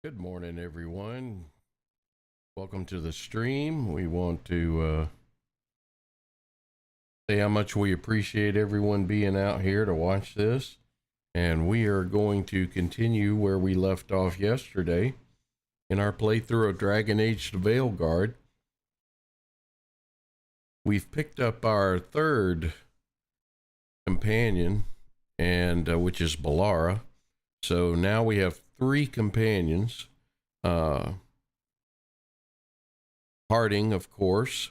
Good morning, everyone. Welcome to the stream. We want to say how much we appreciate everyone being out here to watch this. And we are going to continue where we left off yesterday in our playthrough of Dragon Age: The Veilguard. We've picked up our third companion, and which is Balara. So now we have three companions. Harding, of course.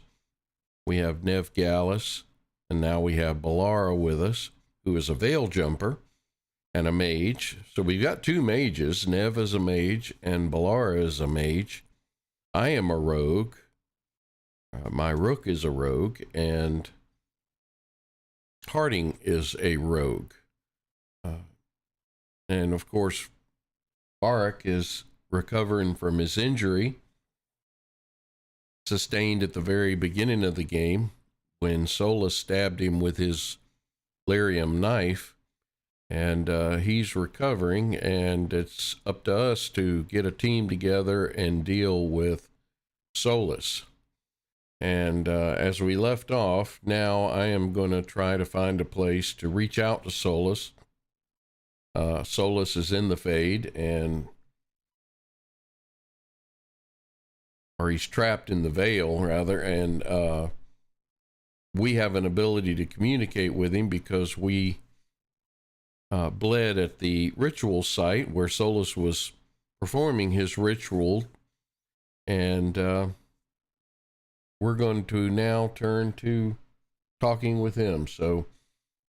We have Nev Gallus, and now we have Balara with us, who is a veil jumper and a mage. So we've got two mages. Nev is a mage, and Balara is a mage. I am a rogue. My rook is a rogue, and Harding is a rogue. And of course, Barak is recovering from his injury sustained at the very beginning of the game when Solus stabbed him with his lyrium knife, and he's recovering, and it's up to us to get a team together and deal with Solus. And as we left off, now I am going to try to find a place to reach out to Solus. Solus is in the Fade, or he's trapped in the Veil, rather, and we have an ability to communicate with him because we bled at the ritual site where Solus was performing his ritual, and we're going to now turn to talking with him. So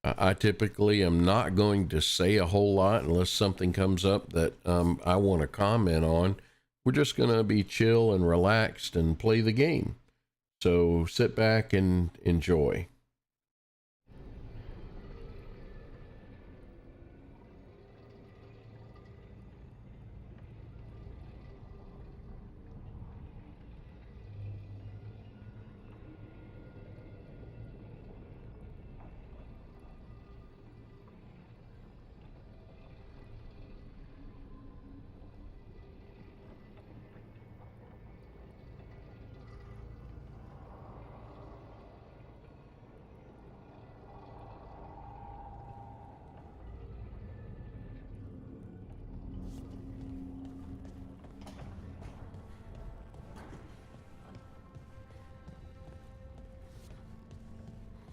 I typically am not going to say a whole lot unless something comes up that I want to comment on. We're just going to be chill and relaxed and play the game. So sit back and enjoy.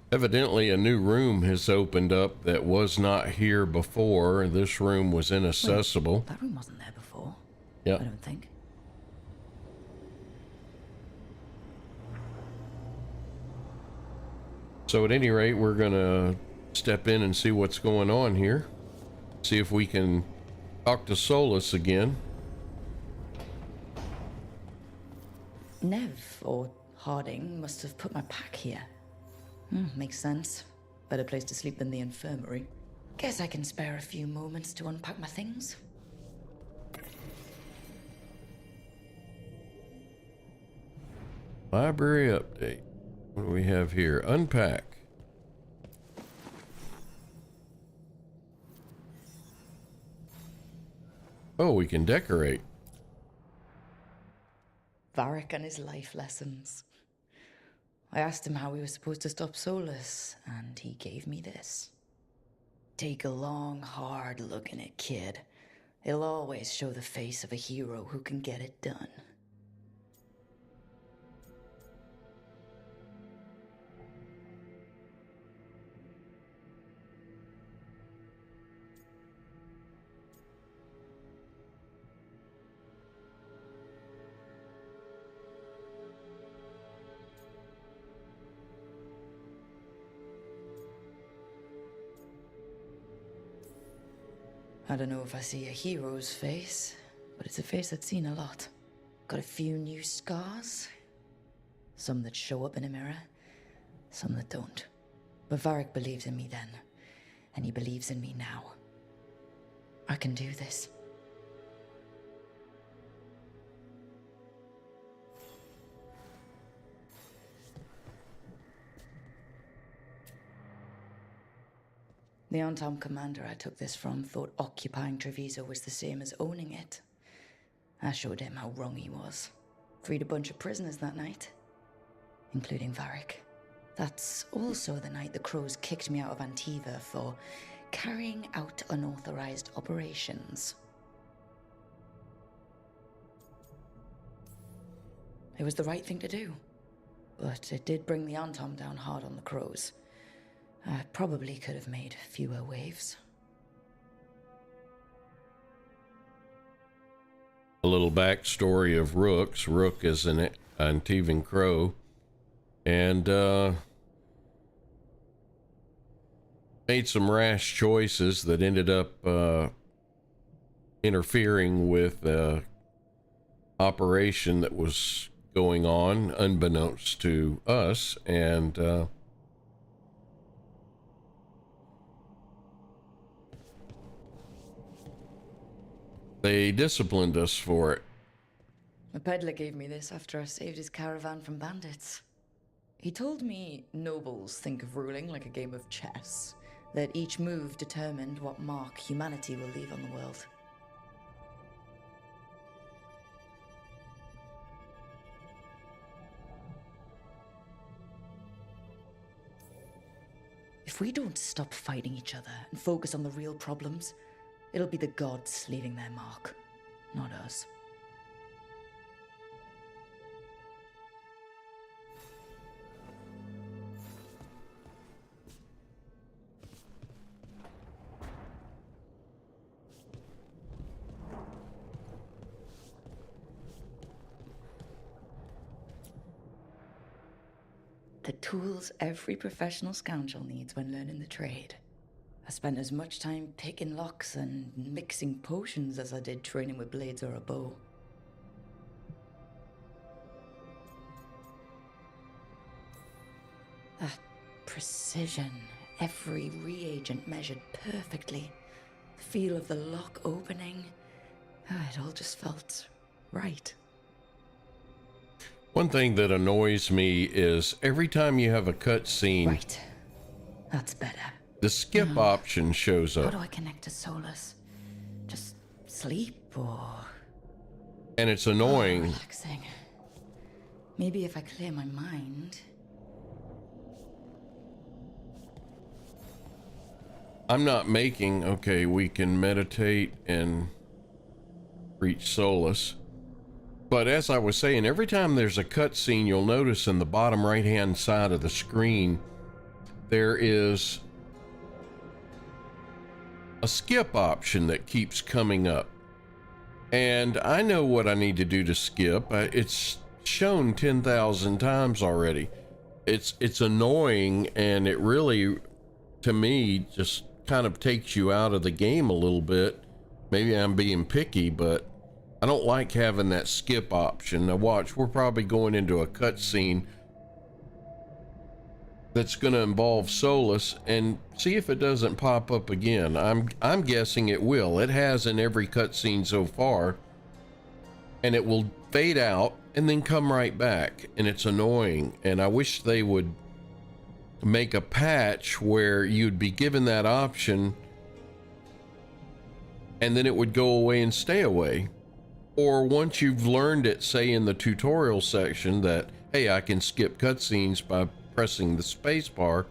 Evidently, a new room has opened up that was not here before. This room was inaccessible. Wait, that room wasn't there before. Yeah. I don't think. So at any rate, we're going to step in and see what's going on here. See if we can talk to Solus again. Nev, or Harding, must have put my pack here. Makes sense. Better place to sleep than the infirmary. Guess I can spare a few moments to unpack my things. Library update. What do we have here? Unpack. Oh, we can decorate. Varric and his life lessons. I asked him how we were supposed to stop Solus, and he gave me this. Take a long, hard look in it, kid. It'll always show the face of a hero who can get it done. I don't know if I see a hero's face, but it's a face that's seen a lot. Got a few new scars. Some that show up in a mirror, some that don't. But Varric believes in me then, and he believes in me now. I can do this. The on-time commander I took this from thought occupying Treviso was the same as owning it. I showed him how wrong he was. Freed a bunch of prisoners that night, including Varric. That's also the night the Crows kicked me out of Antiva for carrying out unauthorized operations. It was the right thing to do, but it did bring the Antom down hard on the Crows. I probably could have made fewer waves. A little backstory of Rook's. Rook is an Antivan Crow, and made some rash choices that ended up interfering with the operation that was going on, unbeknownst to us, and they disciplined us for it. A peddler gave me this after I saved his caravan from bandits. He told me nobles think of ruling like a game of chess, that each move determined what mark humanity will leave on the world. If we don't stop fighting each other and focus on the real problems, it'll be the gods leaving their mark, not us. The tools every professional scoundrel needs when learning the trade. I spent as much time picking locks and mixing potions as I did training with blades or a bow. That precision, every reagent measured perfectly, the feel of the lock opening, it all just felt right. One thing that annoys me is every time you have a cutscene, Right. That's better. the skip option shows How up. do I connect to Solus? Just sleep or... And it's annoying. relaxing. Maybe if I clear my mind... I'm not making, okay, we can meditate and reach solace. But as I was saying, every time there's a cutscene, you'll notice in the bottom right-hand side of the screen, there is a skip option that keeps coming up. And I know what I need to do to skip. It's shown 10,000 times already. It's annoying, and it really, to me, just kind of takes you out of the game a little bit. Maybe I'm being picky, but I don't like having that skip option. Now watch, we're probably going into a cutscene that's going to involve Solus, and see if it doesn't pop up again. I'm guessing it will. It has in every cutscene so far, and it will fade out and then come right back, and it's annoying. And I wish they would make a patch where you'd be given that option and then it would go away and stay away. Or once you've learned it, say in the tutorial section, that, hey, I can skip cutscenes by pressing the space bar,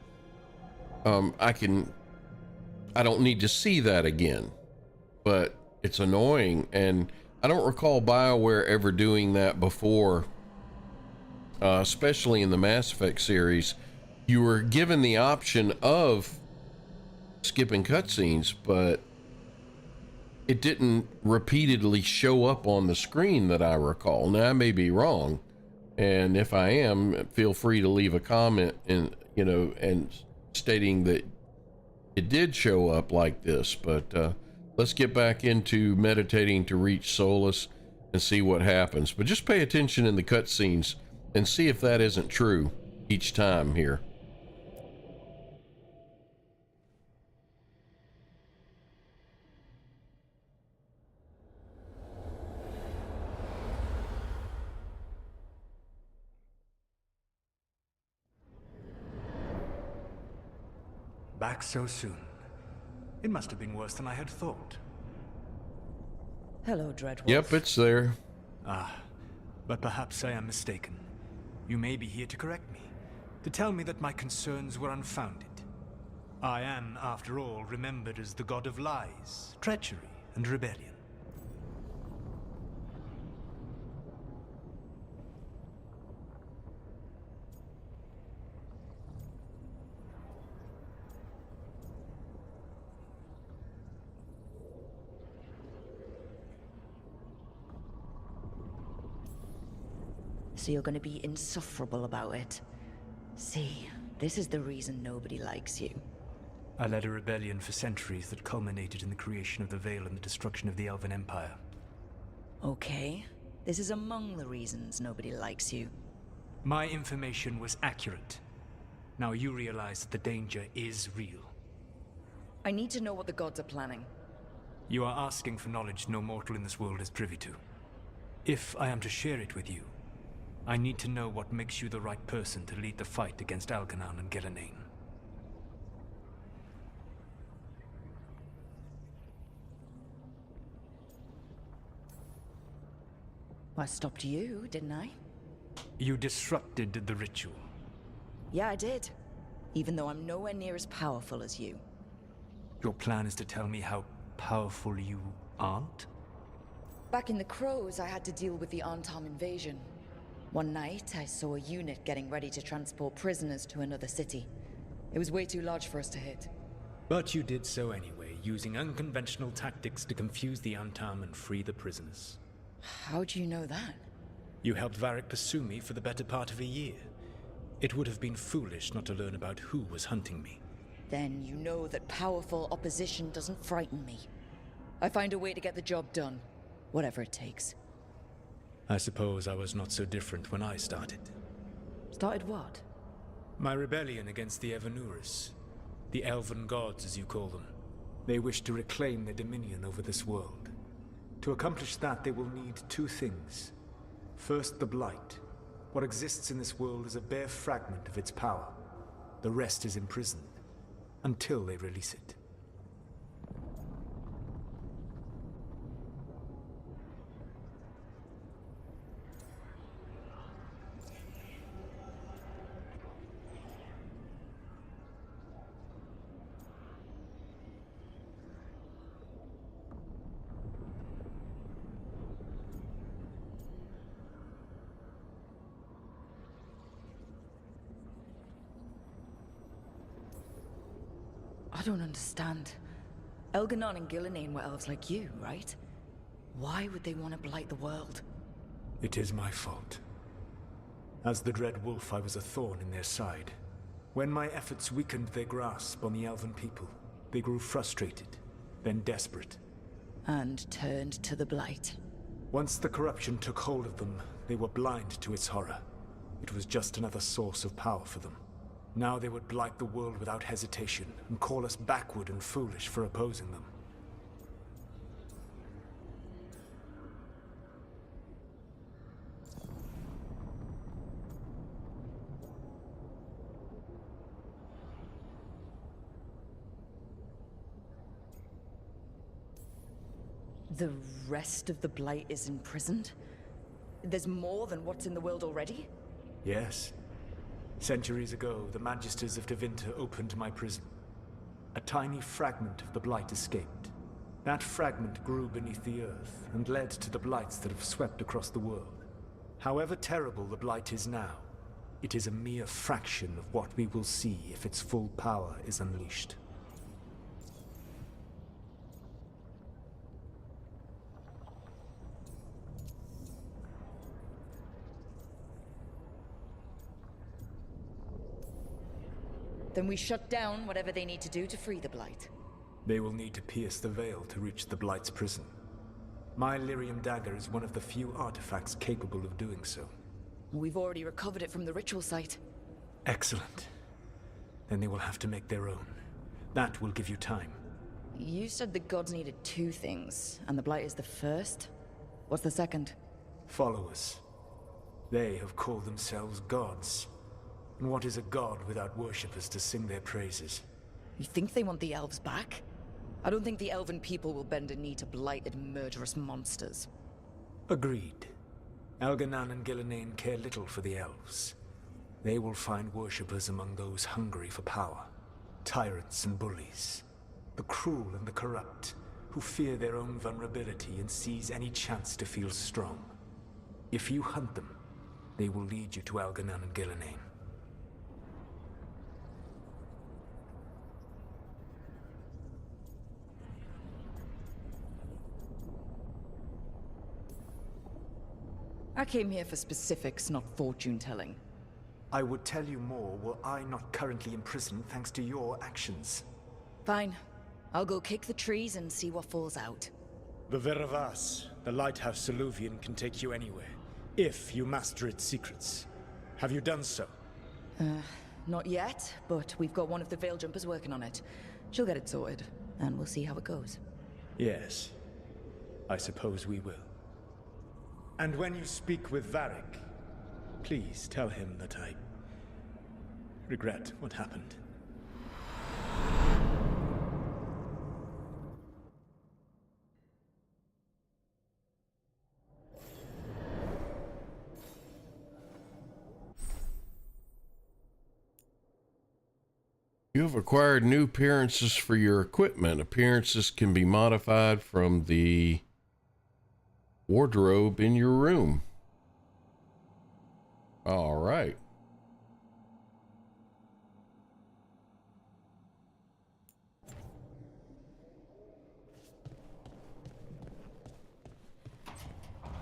I don't need to see that again. But it's annoying, and I don't recall BioWare ever doing that before, especially in the Mass Effect series. You were given the option of skipping cutscenes, but it didn't repeatedly show up on the screen that I recall. Now, I may be wrong, and if I am, feel free to leave a comment and stating that it did show up like this. But let's get back into meditating to reach Solus and see what happens. But just pay attention in the cutscenes and see if that isn't true each time here. Back so soon. It must have been worse than I had thought. Hello, Dreadwolf. Yep, it's there. Ah, but perhaps I am mistaken. You may be here to correct me, to tell me that my concerns were unfounded. I am, after all, remembered as the god of lies, treachery, and rebellion. So you're gonna be insufferable about it. See, this is the reason nobody likes you. I led a rebellion for centuries that culminated in the creation of the Veil and the destruction of the Elven Empire. Okay, this is among the reasons nobody likes you. My information was accurate. Now you realize that the danger is real. I need to know what the gods are planning. You are asking for knowledge no mortal in this world is privy to. If I am to share it with you, I need to know what makes you the right person to lead the fight against Algernon and Gillenane. I stopped you, didn't I? You disrupted the ritual. Yeah, I did. Even though I'm nowhere near as powerful as you. Your plan is to tell me how powerful you aren't? Back in the Crows, I had to deal with the Arntam invasion. One night, I saw a unit getting ready to transport prisoners to another city. It was way too large for us to hit. But you did so anyway, using unconventional tactics to confuse the Arntam and free the prisoners. How'd you know that? You helped Varric pursue me for the better part of a year. It would have been foolish not to learn about who was hunting me. Then you know that powerful opposition doesn't frighten me. I find a way to get the job done, whatever it takes. I suppose I was not so different when I started. Started what? My rebellion against the Evanuris. The Elven gods, as you call them. They wish to reclaim their dominion over this world. To accomplish that, they will need two things. First, the Blight. What exists in this world is a bare fragment of its power. The rest is imprisoned, until they release it. I don't understand. Elganon and Gillenane were elves like you, right? Why would they want to blight the world? It is my fault. As the Dread Wolf, I was a thorn in their side. When my efforts weakened their grasp on the Elven people, they grew frustrated, then desperate. And turned to the blight. Once the corruption took hold of them, they were blind to its horror. It was just another source of power for them. Now they would blight the world without hesitation, and call us backward and foolish for opposing them. The rest of the blight is imprisoned? There's more than what's in the world already? Yes. Centuries ago, the Magisters of Tevinter opened my prison. A tiny fragment of the Blight escaped. That fragment grew beneath the earth, and led to the Blights that have swept across the world. However terrible the Blight is now, it is a mere fraction of what we will see if its full power is unleashed. Then we shut down whatever they need to do to free the blight. They will need to pierce the veil to reach the Blight's prison. My Lyrium dagger is one of the few artifacts capable of doing so. We've already recovered it from the ritual site. Excellent. Then they will have to make their own. That will give you time. You said the gods needed two things, and the blight is the first? What's the second? Followers. They have called themselves gods. And what is a god without worshippers to sing their praises? You think they want the elves back? I don't think the elven people will bend a knee to blighted, murderous monsters. Agreed. Elganan and Gillenane care little for the elves. They will find worshippers among those hungry for power. Tyrants and bullies. The cruel and the corrupt, who fear their own vulnerability and seize any chance to feel strong. If you hunt them, they will lead you to Elganan and Gillenane. I came here for specifics, not fortune-telling. I would tell you more were I not currently imprisoned thanks to your actions. Fine. I'll go kick the trees and see what falls out. The Veravas, the lighthouse Soluvian, can take you anywhere, if you master its secrets. Have you done so? Not yet, but we've got one of the Veil Jumpers working on it. She'll get it sorted, and we'll see how it goes. Yes. I suppose we will. And when you speak with Varric, please tell him that I regret what happened. You have acquired new appearances for your equipment. Appearances can be modified from the wardrobe in your room. All right.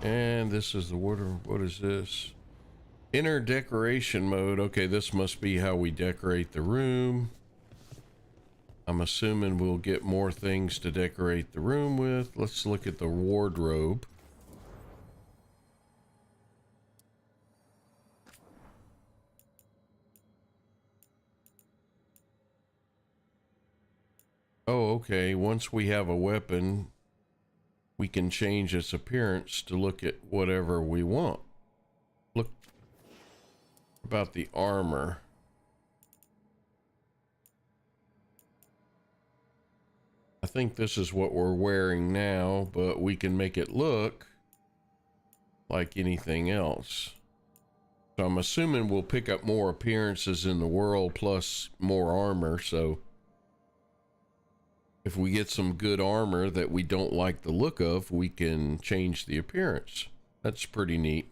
And this is the wardrobe. What is this? Inner decoration mode. Okay, this must be how we decorate the room. I'm assuming we'll get more things to decorate the room with. Let's look at the wardrobe. Oh, okay. Once we have a weapon, we can change its appearance to look at whatever we want. Look about the armor. I think this is what we're wearing now, but we can make it look like anything else. So I'm assuming we'll pick up more appearances in the world plus more armor. So if we get some good armor that we don't like the look of, we can change the appearance. That's pretty neat.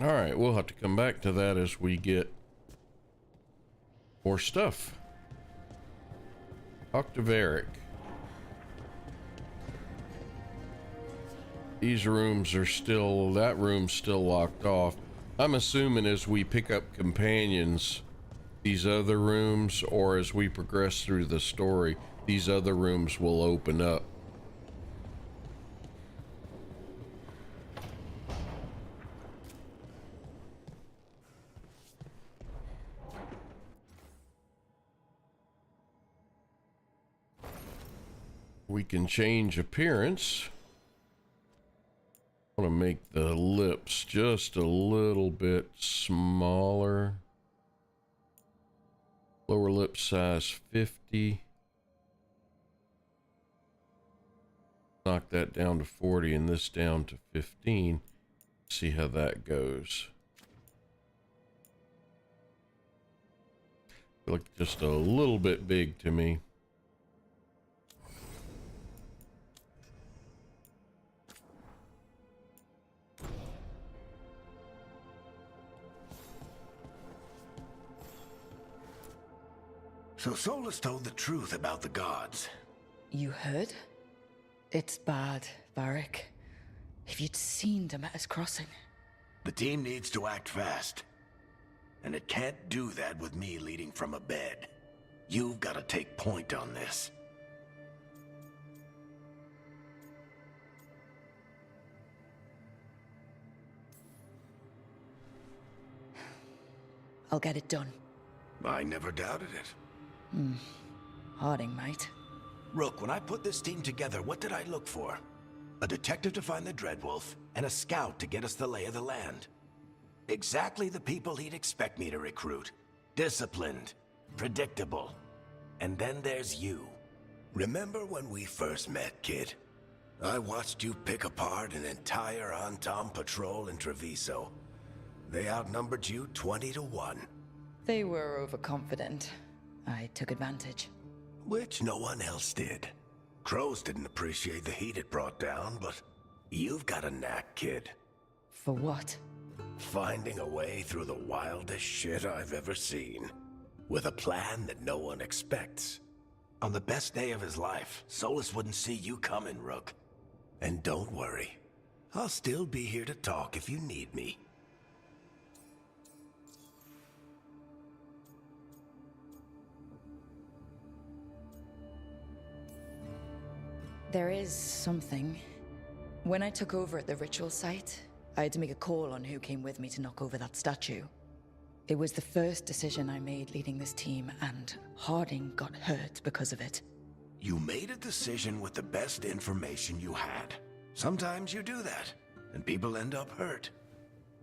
All right, we'll have to come back to that as we get more stuff. Talk to Varric. These rooms are still, that room's still locked off. I'm assuming as we pick up companions, these other rooms, or as we progress through the story, these other rooms will open up. We can change appearance. I want to make the lips just a little bit smaller. Lower lip size 50. Knock that down to 40 and this down to 15. See how that goes. They look just a little bit big to me. So Solus told the truth about the gods. You heard? It's bad, Varric. If you'd seen Demeter's crossing. The team needs to act fast. And it can't do that with me leading from a bed. You've got to take point on this. I'll get it done. I never doubted it. Harding might. Rook, when I put this team together, what did I look for? A detective to find the Dreadwolf, and a scout to get us the lay of the land. Exactly the people he'd expect me to recruit. Disciplined, predictable. And then there's you. Remember when we first met, kid? I watched you pick apart an entire Antom patrol in Treviso. They outnumbered you 20 to 1. They were overconfident. I took advantage. Which no one else did. Crows didn't appreciate the heat it brought down, but you've got a knack, kid. For what? Finding a way through the wildest shit I've ever seen. With a plan that no one expects. On the best day of his life, Solus wouldn't see you coming, Rook. And don't worry. I'll still be here to talk if you need me. There is something. When I took over at the ritual site, I had to make a call on who came with me to knock over that statue. It was the first decision I made leading this team, and Harding got hurt because of it. You made a decision with the best information you had. Sometimes you do that, and people end up hurt.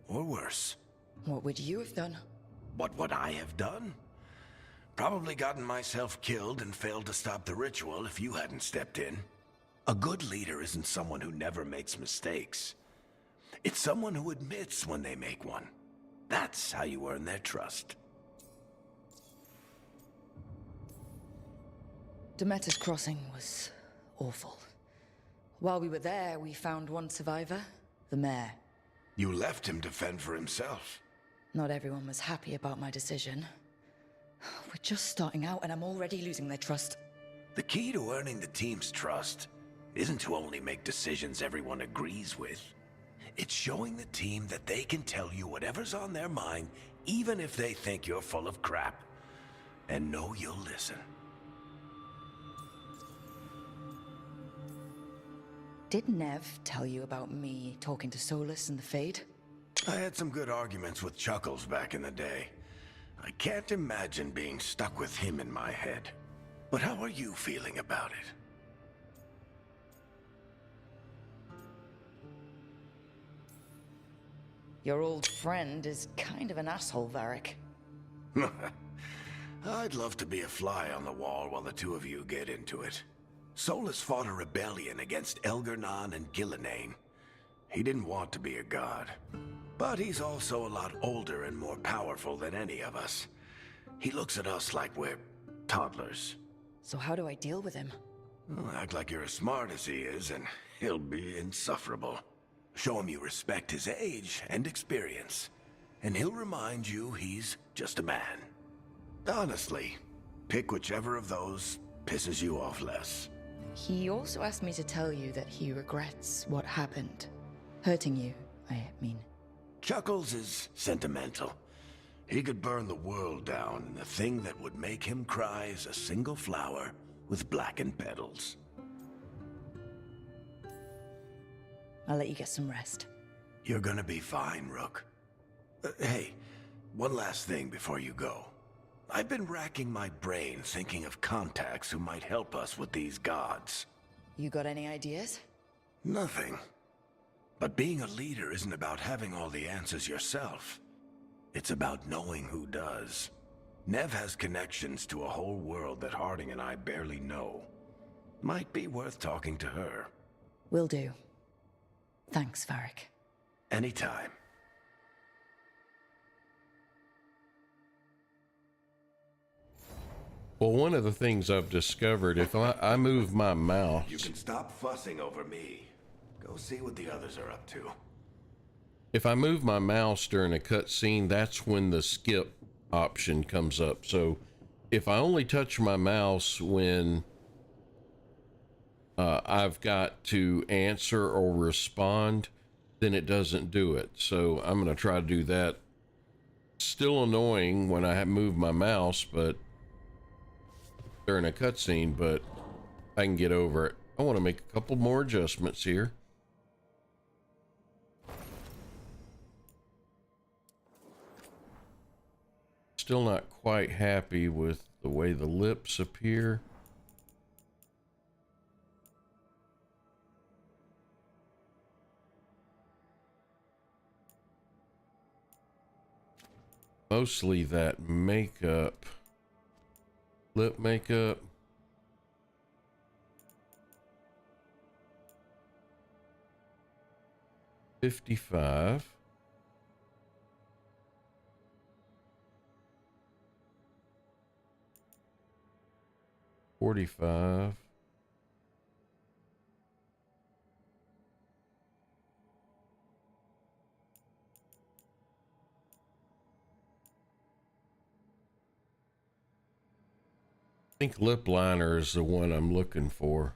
Or worse. What would you have done? What would I have done? Probably gotten myself killed and failed to stop the ritual if you hadn't stepped in. A good leader isn't someone who never makes mistakes. It's someone who admits when they make one. That's how you earn their trust. Demeter's crossing was awful. While we were there, we found one survivor, the mayor. You left him to fend for himself. Not everyone was happy about my decision. We're just starting out, and I'm already losing their trust. The key to earning the team's trust isn't to only make decisions everyone agrees with. It's showing the team that they can tell you whatever's on their mind, even if they think you're full of crap. And know you'll listen. Did Nev tell you about me talking to Solus and the Fade? I had some good arguments with Chuckles back in the day. I can't imagine being stuck with him in my head. But how are you feeling about it? Your old friend is kind of an asshole, Varric. I'd love to be a fly on the wall while the two of you get into it. Solus fought a rebellion against Elgar'nan and Gillenane. He didn't want to be a god. But he's also a lot older and more powerful than any of us. He looks at us like we're toddlers. So how do I deal with him? Well, act like you're as smart as he is, and he'll be insufferable. Show him you respect his age and experience, and he'll remind you he's just a man. Honestly, pick whichever of those pisses you off less. He also asked me to tell you that he regrets what happened. Hurting you, I mean. Chuckles is sentimental. He could burn the world down, and the thing that would make him cry is a single flower with blackened petals. I'll let you get some rest. You're gonna be fine, Rook. Hey, one last thing before you go. I've been racking my brain thinking of contacts who might help us with these gods. You got any ideas? Nothing. But being a leader isn't about having all the answers yourself. It's about knowing who does. Nev has connections to a whole world that Harding and I barely know. Might be worth talking to her. Will do. Thanks, Varric. Anytime. Well, one of the things I've discovered, if I move my mouse... You can stop fussing over me. Go see what the others are up to. If I move my mouse during a cutscene, that's when the skip option comes up. So if I only touch my mouse when I've got to answer or respond, then it doesn't do it. So I'm going to try to do that. Still annoying when I move my mouse, but during a cutscene, but I can get over it. I want to make a couple more adjustments here. Still not quite happy with the way the lips appear. Mostly that makeup, lip makeup. $55. $45. I think lip liner is the one I'm looking for.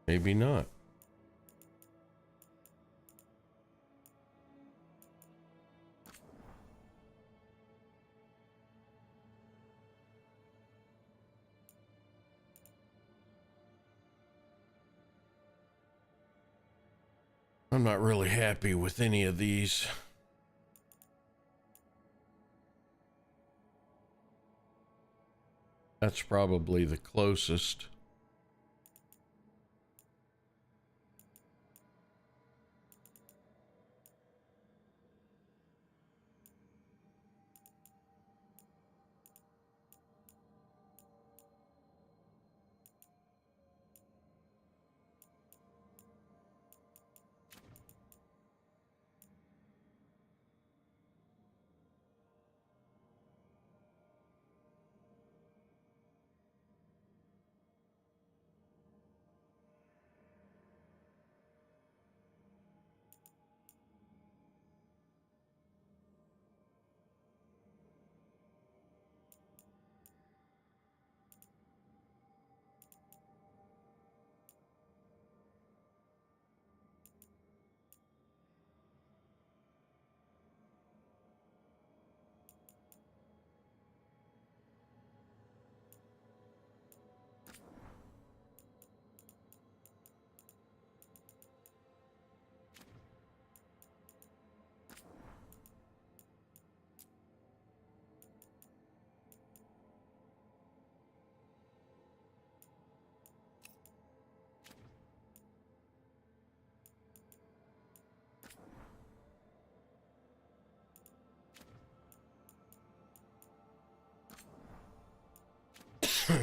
Maybe not. I'm not really happy with any of these. That's probably the closest.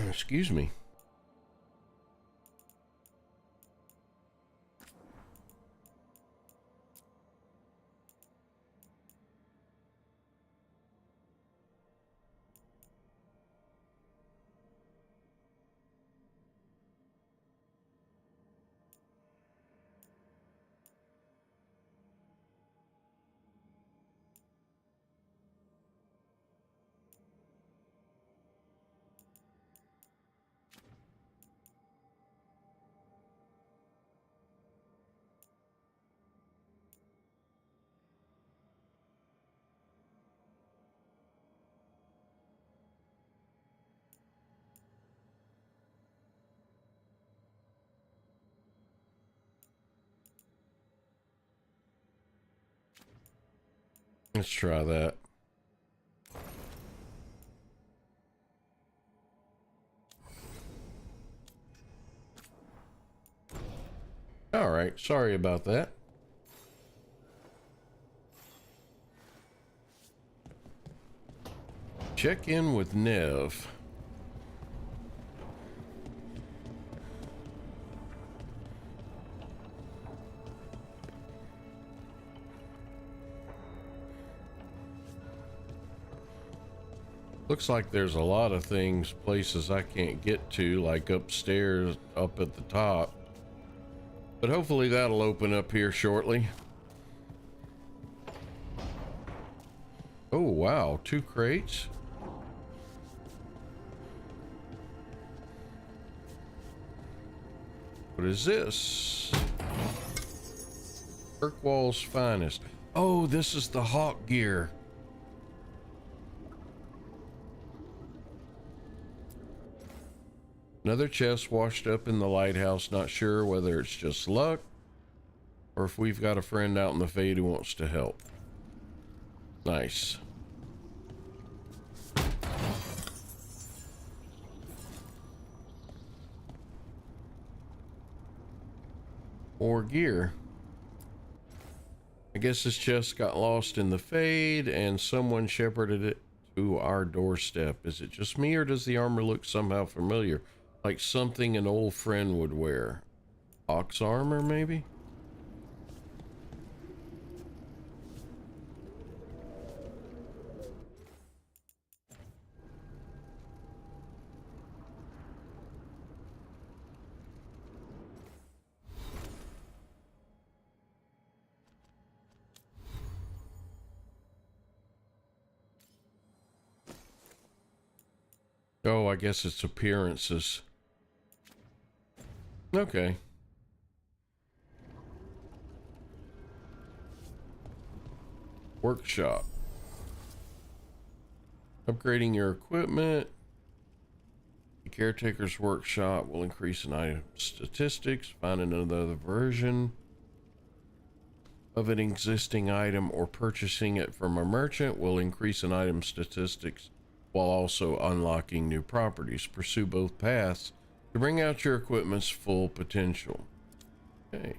Excuse me. Let's try that. All right, sorry about that. Check in with Nev. Looks like there's a lot of things, places I can't get to, like upstairs, up at the top. But hopefully that'll open up here shortly. Oh, wow. 2 crates. What is this? Kirkwall's finest. Oh, this is the hawk gear. Another chest washed up in the lighthouse. Not sure whether it's just luck or if we've got a friend out in the Fade who wants to help. Nice. More gear. I guess this chest got lost in the Fade and someone shepherded it to our doorstep. Is it just me or does the armor look somehow familiar? Like something an old friend would wear. Ox armor, maybe? Oh, I guess it's appearances. Okay. Workshop. Upgrading your equipment. The caretaker's workshop will increase an item statistics. Finding another version of an existing item or purchasing it from a merchant will increase an item statistics while also unlocking new properties. Pursue both paths to bring out your equipment's full potential. Okay.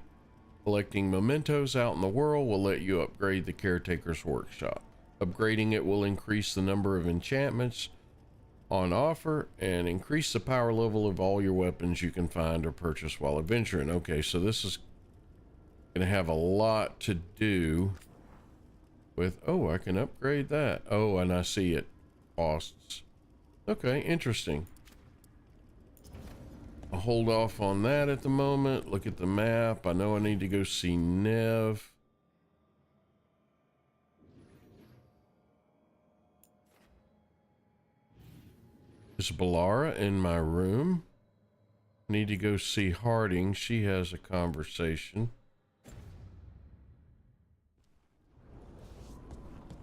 Collecting mementos out in the world will let you upgrade the caretaker's workshop. Upgrading it will increase the number of enchantments on offer and increase the power level of all your weapons you can find or purchase while adventuring. Okay, so this is going to have a lot to do with... Oh, I can upgrade that. Oh, and I see it costs. Okay, interesting. I'll hold off on that at the moment. Look at the map. I know I need to go see Nev. Is Balara in my room? Need to go see Harding. She has a conversation.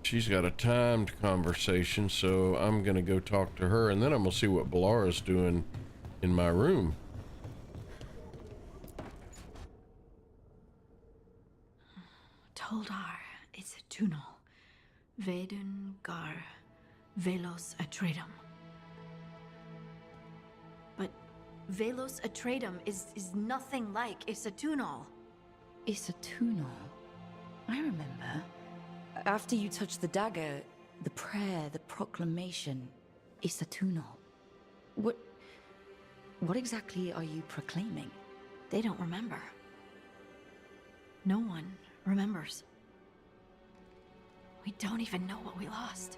She's got a timed conversation, so I'm gonna go talk to her, and then I'm gonna see what Balara's doing in my room. Toldar, it's a tunnel. Veilguard, Velos Atreidim. But Velos Atreidim is nothing like Isatunal. Isatunal. I remember. After you touched the dagger, the prayer, the proclamation, Isatunal. What exactly are you proclaiming? They don't remember. No one remembers. We don't even know what we lost.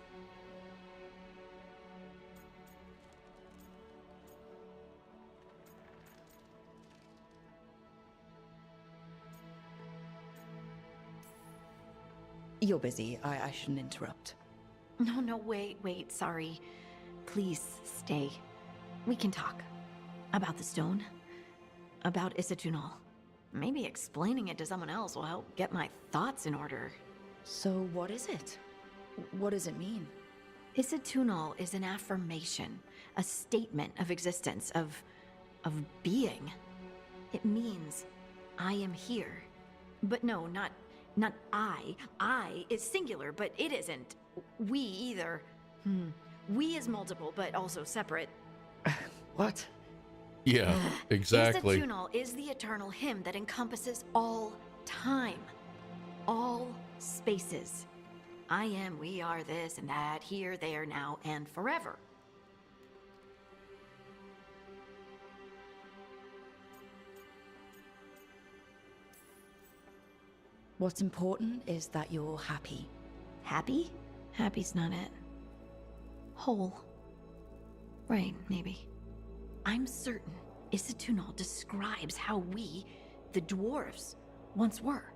You're busy. I shouldn't interrupt. No, wait, sorry. Please, stay. We can talk. About the stone. About Isatunal. Maybe explaining it to someone else will help get my thoughts in order. So what is it? What does it mean? Isatunal is an affirmation, a statement of existence, of being. It means, I am here. But no, not I. I is singular, but it isn't. We either. We is multiple, but also separate. What? Yeah, exactly. Isatunal is the eternal hymn that encompasses all time. All spaces. I am, we are, this and that, here, there, now, and forever. What's important is that you're happy. Happy? Happy's not it. Whole. Right, maybe. I'm certain Isitunal describes how we, the dwarves, once were.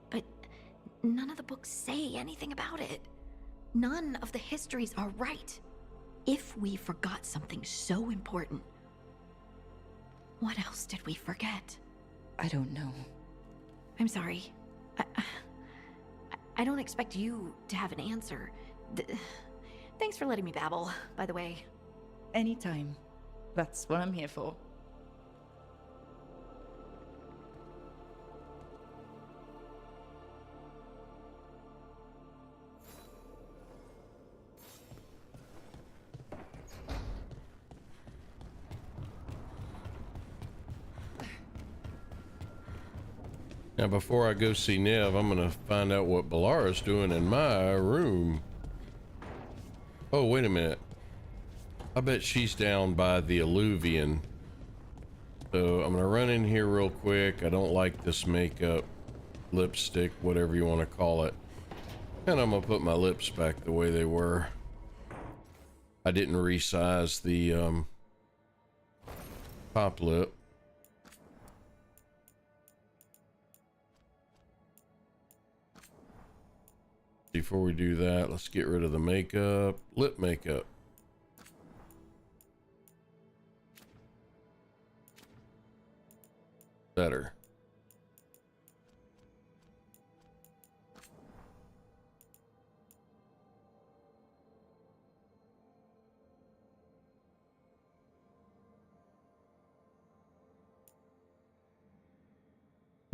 But none of the books say anything about it. None of the histories are right. If we forgot something so important, what else did we forget? I don't know. I'm sorry. I don't expect you to have an answer. Thanks for letting me babble, by the way. Anytime. That's what I'm here for. Now, before I go see Nev, I'm gonna find out what Balara's doing in my room. Oh, wait a minute. I bet she's down by the Alluvian. So I'm gonna run in here real quick. I don't like this makeup, lipstick, whatever you want to call it. And I'm gonna put my lips back the way they were. I didn't resize the top lip. Before we do that, let's get rid of the makeup, lip makeup. Better.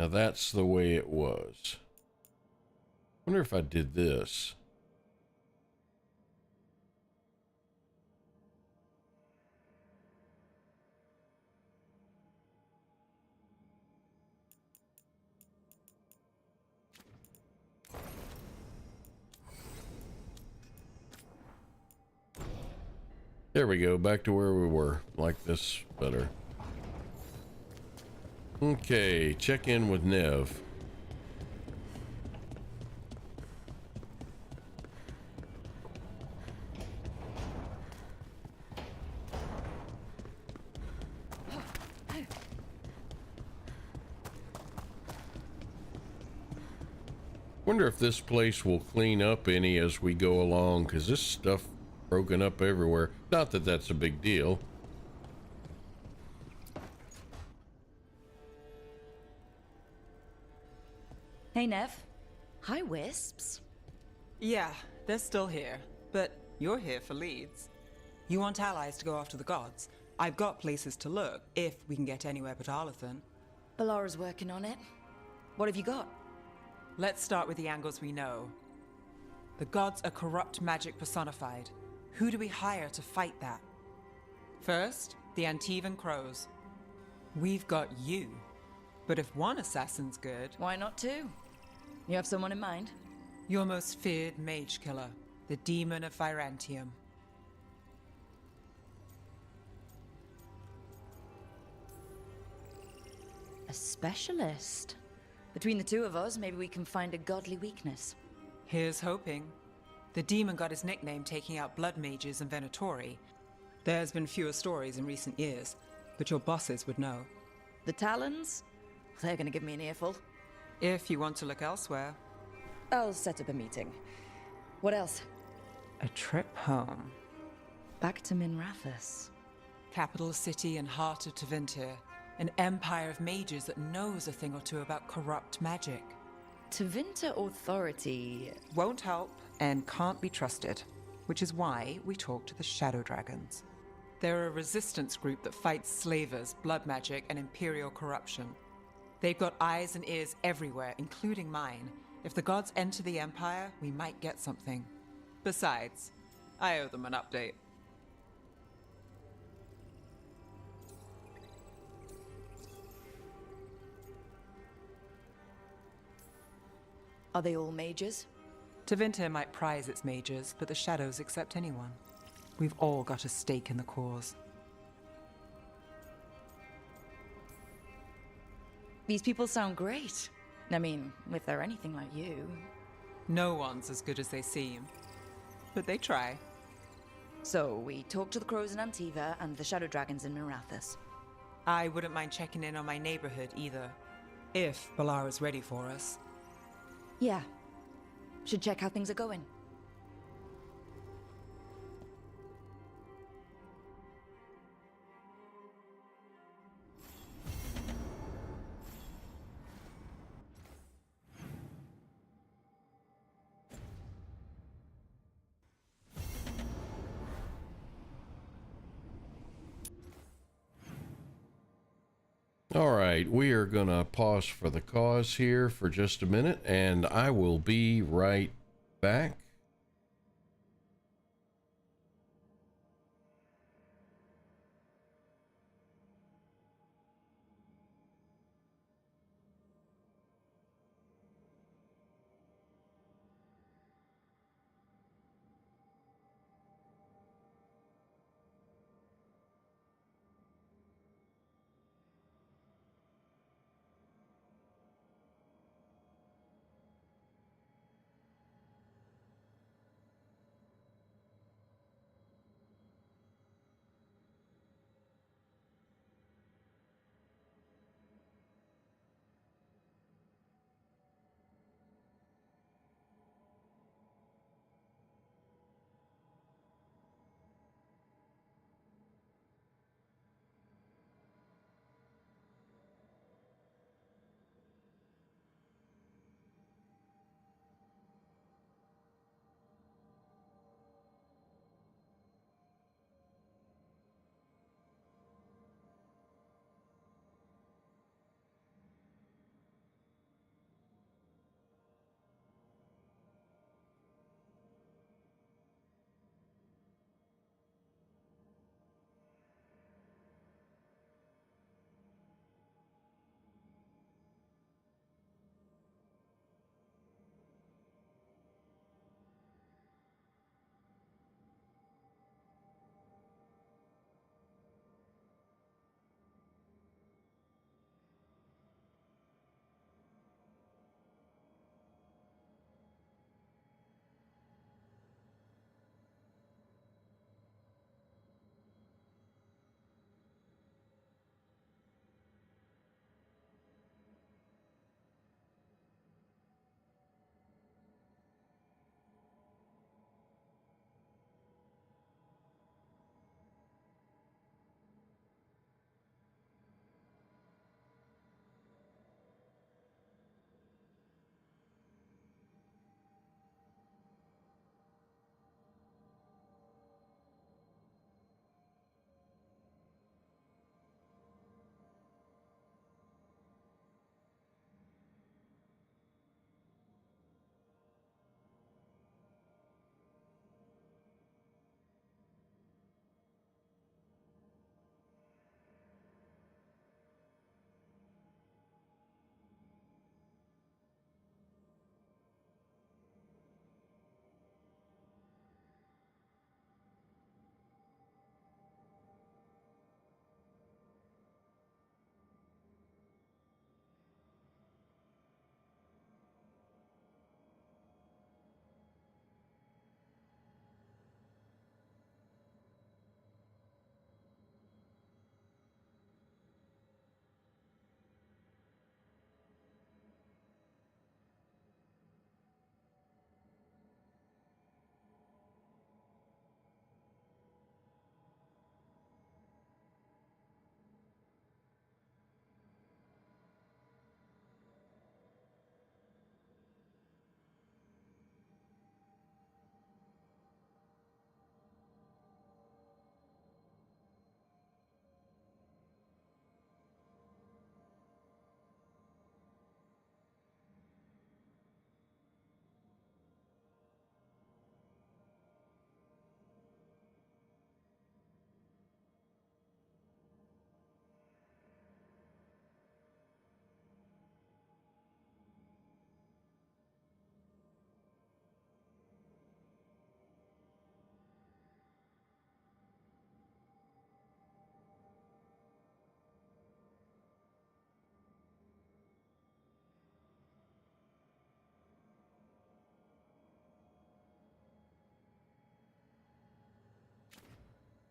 Now that's the way it was. Wonder if I did this. There we go, back to where we were. Like this better. Okay, check in with Nev. Wonder if this place will clean up any as we go along, because this stuff broken up everywhere. Not that that's a big deal. Hey, Nev. Hi, Wisps. Yeah, they're still here, but you're here for leads. You want allies to go after the gods? I've got places to look, if we can get anywhere but Arlathan. Balara's working on it. What have you got? Let's start with the angles we know. The gods are corrupt magic personified. Who do we hire to fight that? First, the Antivan Crows. We've got you. But if one assassin's good, Why not two? You have someone in mind? your most feared mage killer, the Demon of Virantium. A specialist. Between the two of us, maybe we can find a godly weakness. Here's hoping. The demon got his nickname taking out blood mages and Venatori. There's been fewer stories in recent years, but your bosses would know. The Talons? They're gonna give me an earful. If you want to look elsewhere, I'll set up a meeting. What else? a trip home. Back to Minrathous. Capital city and heart of Tevinter. An empire of mages that knows a thing or two about corrupt magic. Tevinter Authority. Won't help and can't be trusted, which is why we talk to the Shadow Dragons. They're a resistance group that fights slavers, blood magic, and imperial corruption. They've got eyes and ears everywhere, including mine. If the gods enter the empire, we might get something. Besides, I owe them an update. Are they all mages? Tevinter might prize its mages, but the Shadows accept anyone. We've all got a stake in the cause. These people sound great. I mean, if they're anything like you. No one's as good as they seem, but they try. So, we talked to the crows in Antiva and the shadow dragons in Mirathus. I wouldn't mind checking in on my neighborhood either. If Balara's ready for us. Yeah. Should check how things are going. All right, we are going to pause for the cause here for just a minute, and I will be right back.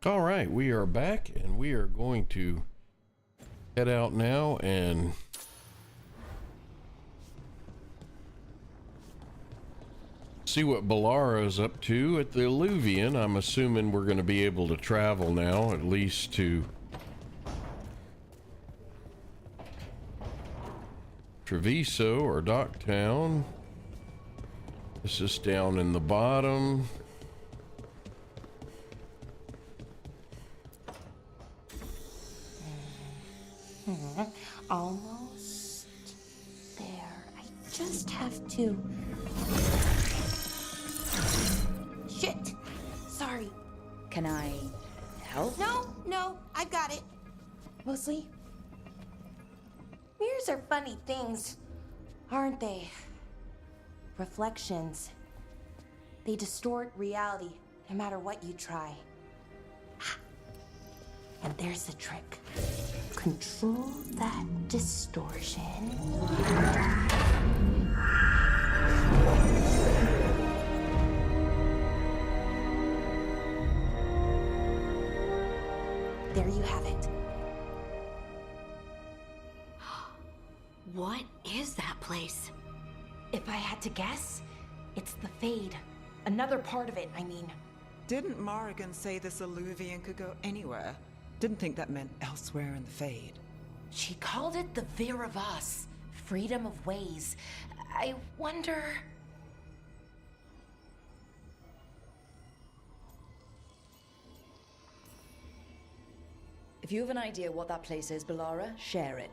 All right, we are back, and we are going to head out now and see what Balara is up to at the Illuvian. I'm assuming we're going to be able to travel now, at least to Treviso or Docktown. This is down in the bottom. Almost there. I just have to. Shit! Sorry. Can I help? No, I got it. Mostly. Mirrors are funny things, aren't they? Reflections. They distort reality, no matter what you try. And there's the trick. Control that distortion. There you have it. What is that place? If I had to guess, it's the Fade. Another part of it, I mean. Didn't Morrigan say this Illuvian could go anywhere? Didn't think that meant elsewhere in the Fade. She called it the Vir of Us. Freedom of ways. I wonder... If you have an idea what that place is, Balara, share it.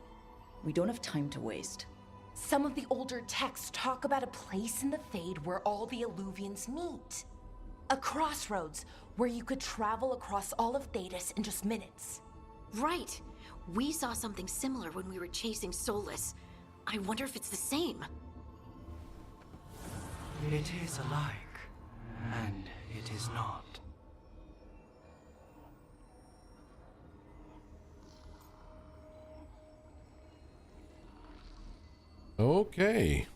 We don't have time to waste. Some of the older texts talk about a place in the Fade where all the Illuvians meet. A crossroads where you could travel across all of Thedas in just minutes. Right. We saw something similar when we were chasing Solus. I wonder if it's the same. It is alike, and it is not. Okay.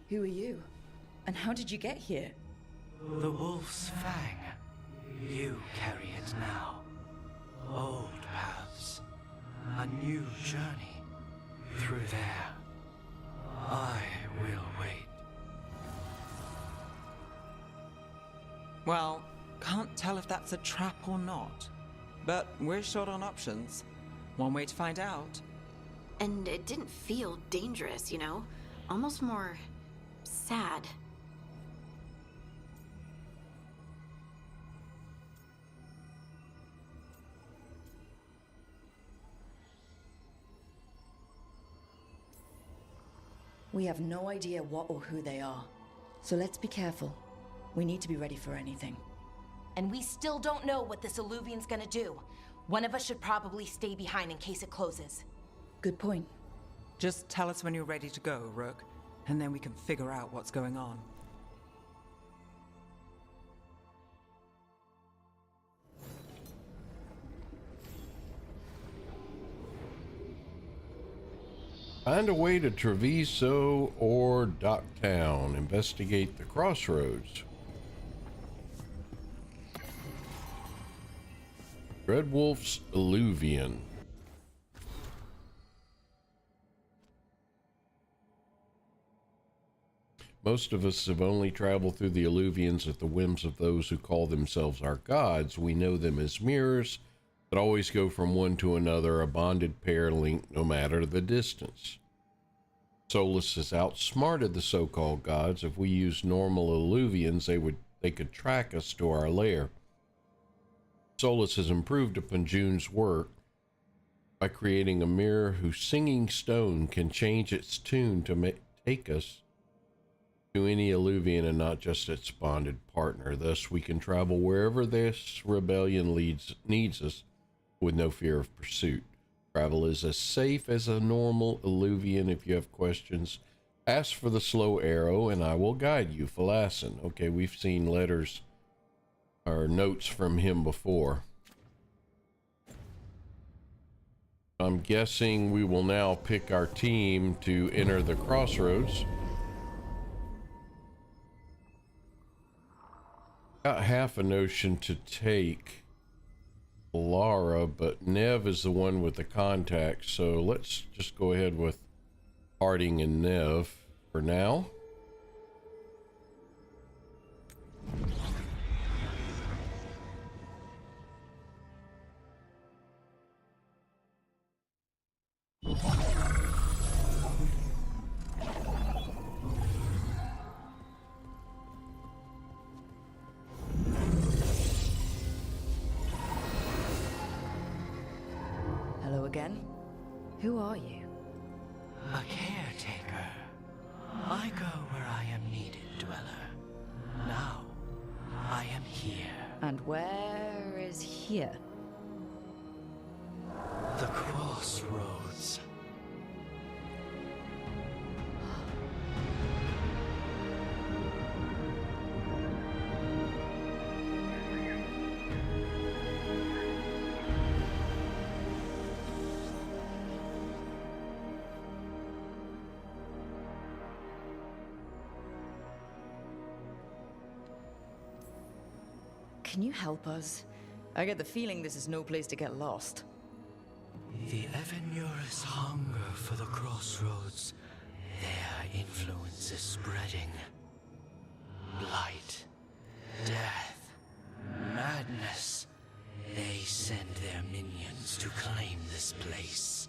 Who are you? And how did you get here? The Wolf's Fang. You carry it now. Old paths. A new journey. Through there. I will wait. Well, can't tell if that's a trap or not. But we're short on options. One way to find out. And it didn't feel dangerous, you know? Almost more... sad. We have no idea what or who they are. So let's be careful. We need to be ready for anything. And we still don't know what this Illuvian's gonna do. One of us should probably stay behind in case it closes. Good point. Just tell us when you're ready to go, Rook, and then we can figure out what's going on. Find a way to Treviso or Docktown. Investigate the crossroads. Dreadwolf's Illuvian. Most of us have only traveled through the Illuvians at the whims of those who call themselves our gods. We know them as mirrors that always go from one to another, a bonded pair linked no matter the distance. Solus has outsmarted the so-called gods. If we used normal Illuvians, they could track us to our lair. Solus has improved upon June's work by creating a mirror whose singing stone can change its tune to take us to any Illuvian and not just its bonded partner. Thus, we can travel wherever this rebellion needs us with no fear of pursuit. Travel is as safe as a normal Illuvian. If you have questions, ask for the slow arrow and I will guide you. Phalassin. Okay, we've seen letters or notes from him before. I'm guessing we will now pick our team to enter the crossroads. Got half a notion to take Lara, but Nev is the one with the contact, so let's just go ahead with Harding and Nev for now. Hello again. Who are you? A caretaker. I go where I am needed, dweller. Now, I am here. And where is here? The crossroads. Can you help us? I get the feeling this is no place to get lost. The Evanurus hunger for the crossroads. Their influence is spreading. Blight, death, madness. They send their minions to claim this place.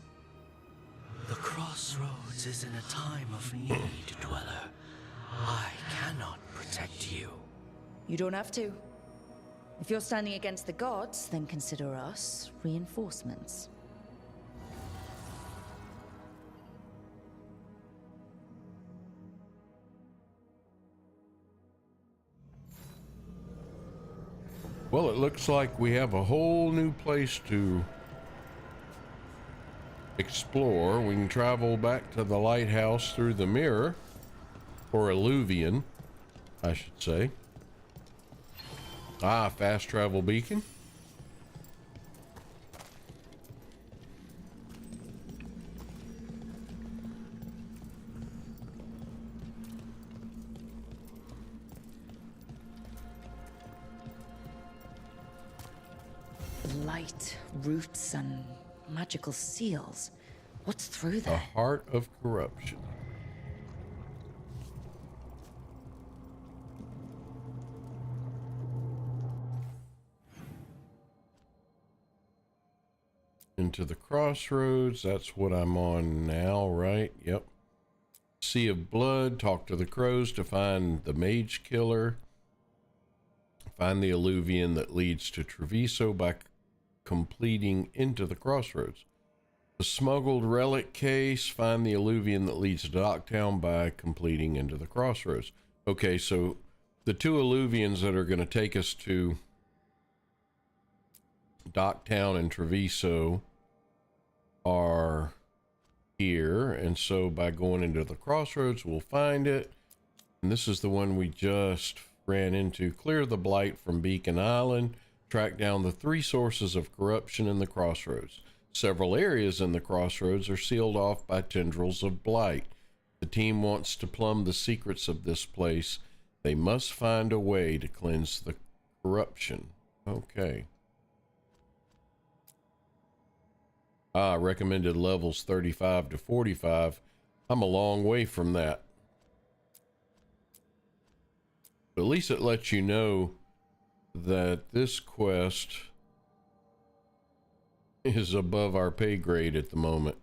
The crossroads is in a time of need, dweller. I cannot protect you. You don't have to. If you're standing against the gods, then consider us reinforcements. Well, it looks like we have a whole new place to explore. We can travel back to the lighthouse through the mirror, or Illuvian, I should say. Ah, fast travel beacon. Light, roots, and magical seals. What's through The there? heart of corruption. Into the crossroads, that's what I'm on now, right? Yep. Sea of Blood, talk to the crows to find the mage killer. Find the Illuvian that leads to Treviso by completing Into the Crossroads. The smuggled relic case, find the Illuvian that leads to Docktown by completing Into the Crossroads. Okay, so the two Illuvians that are going to take us to Docktown and Treviso are here, and so by going into the crossroads we'll find it. And this is the one we just ran into. Clear the blight from Beacon Island, track down the 3 sources of corruption in the crossroads. Several areas in the crossroads are sealed off by tendrils of blight. The team wants to plumb the secrets of this place. They must find a way to cleanse the corruption. Okay. Ah, recommended levels 35 to 45. I'm a long way from that. But at least it lets you know that this quest is above our pay grade at the moment.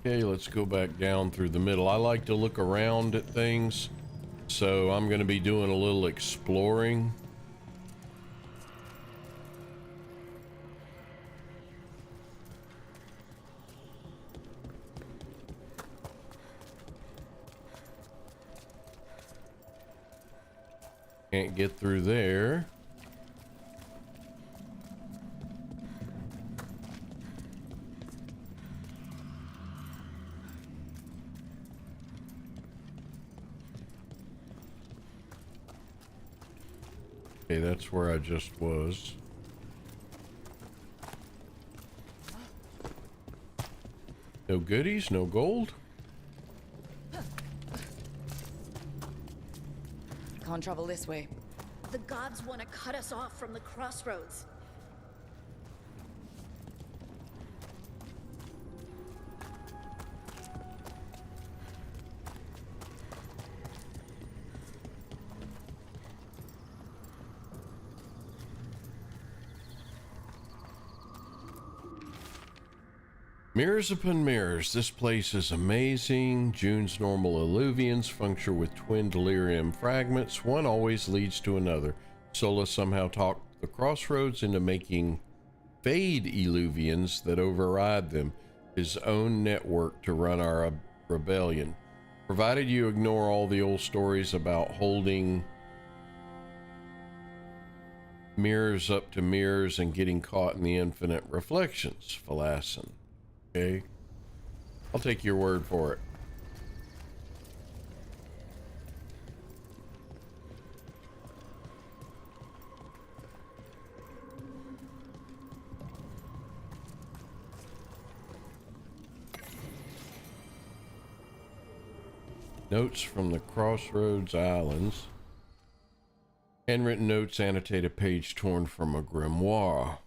Okay, let's go back down through the middle. I like to look around at things, so I'm going to be doing a little exploring. Can't get through there. Okay, that's where I just was. No goodies, no gold. Can't travel this way. The gods want to cut us off from the crossroads. Mirrors upon mirrors, this place is amazing. June's normal illuvians puncture with twin delirium fragments. One always leads to another. Sola somehow talked the crossroads into making fade illuvians that override them, his own network to run our rebellion. Provided you ignore all the old stories about holding mirrors up to mirrors and getting caught in the infinite reflections, Phalassin. Okay, I'll take your word for it. Notes from the Crossroads Islands. Handwritten notes annotate a page torn from a grimoire.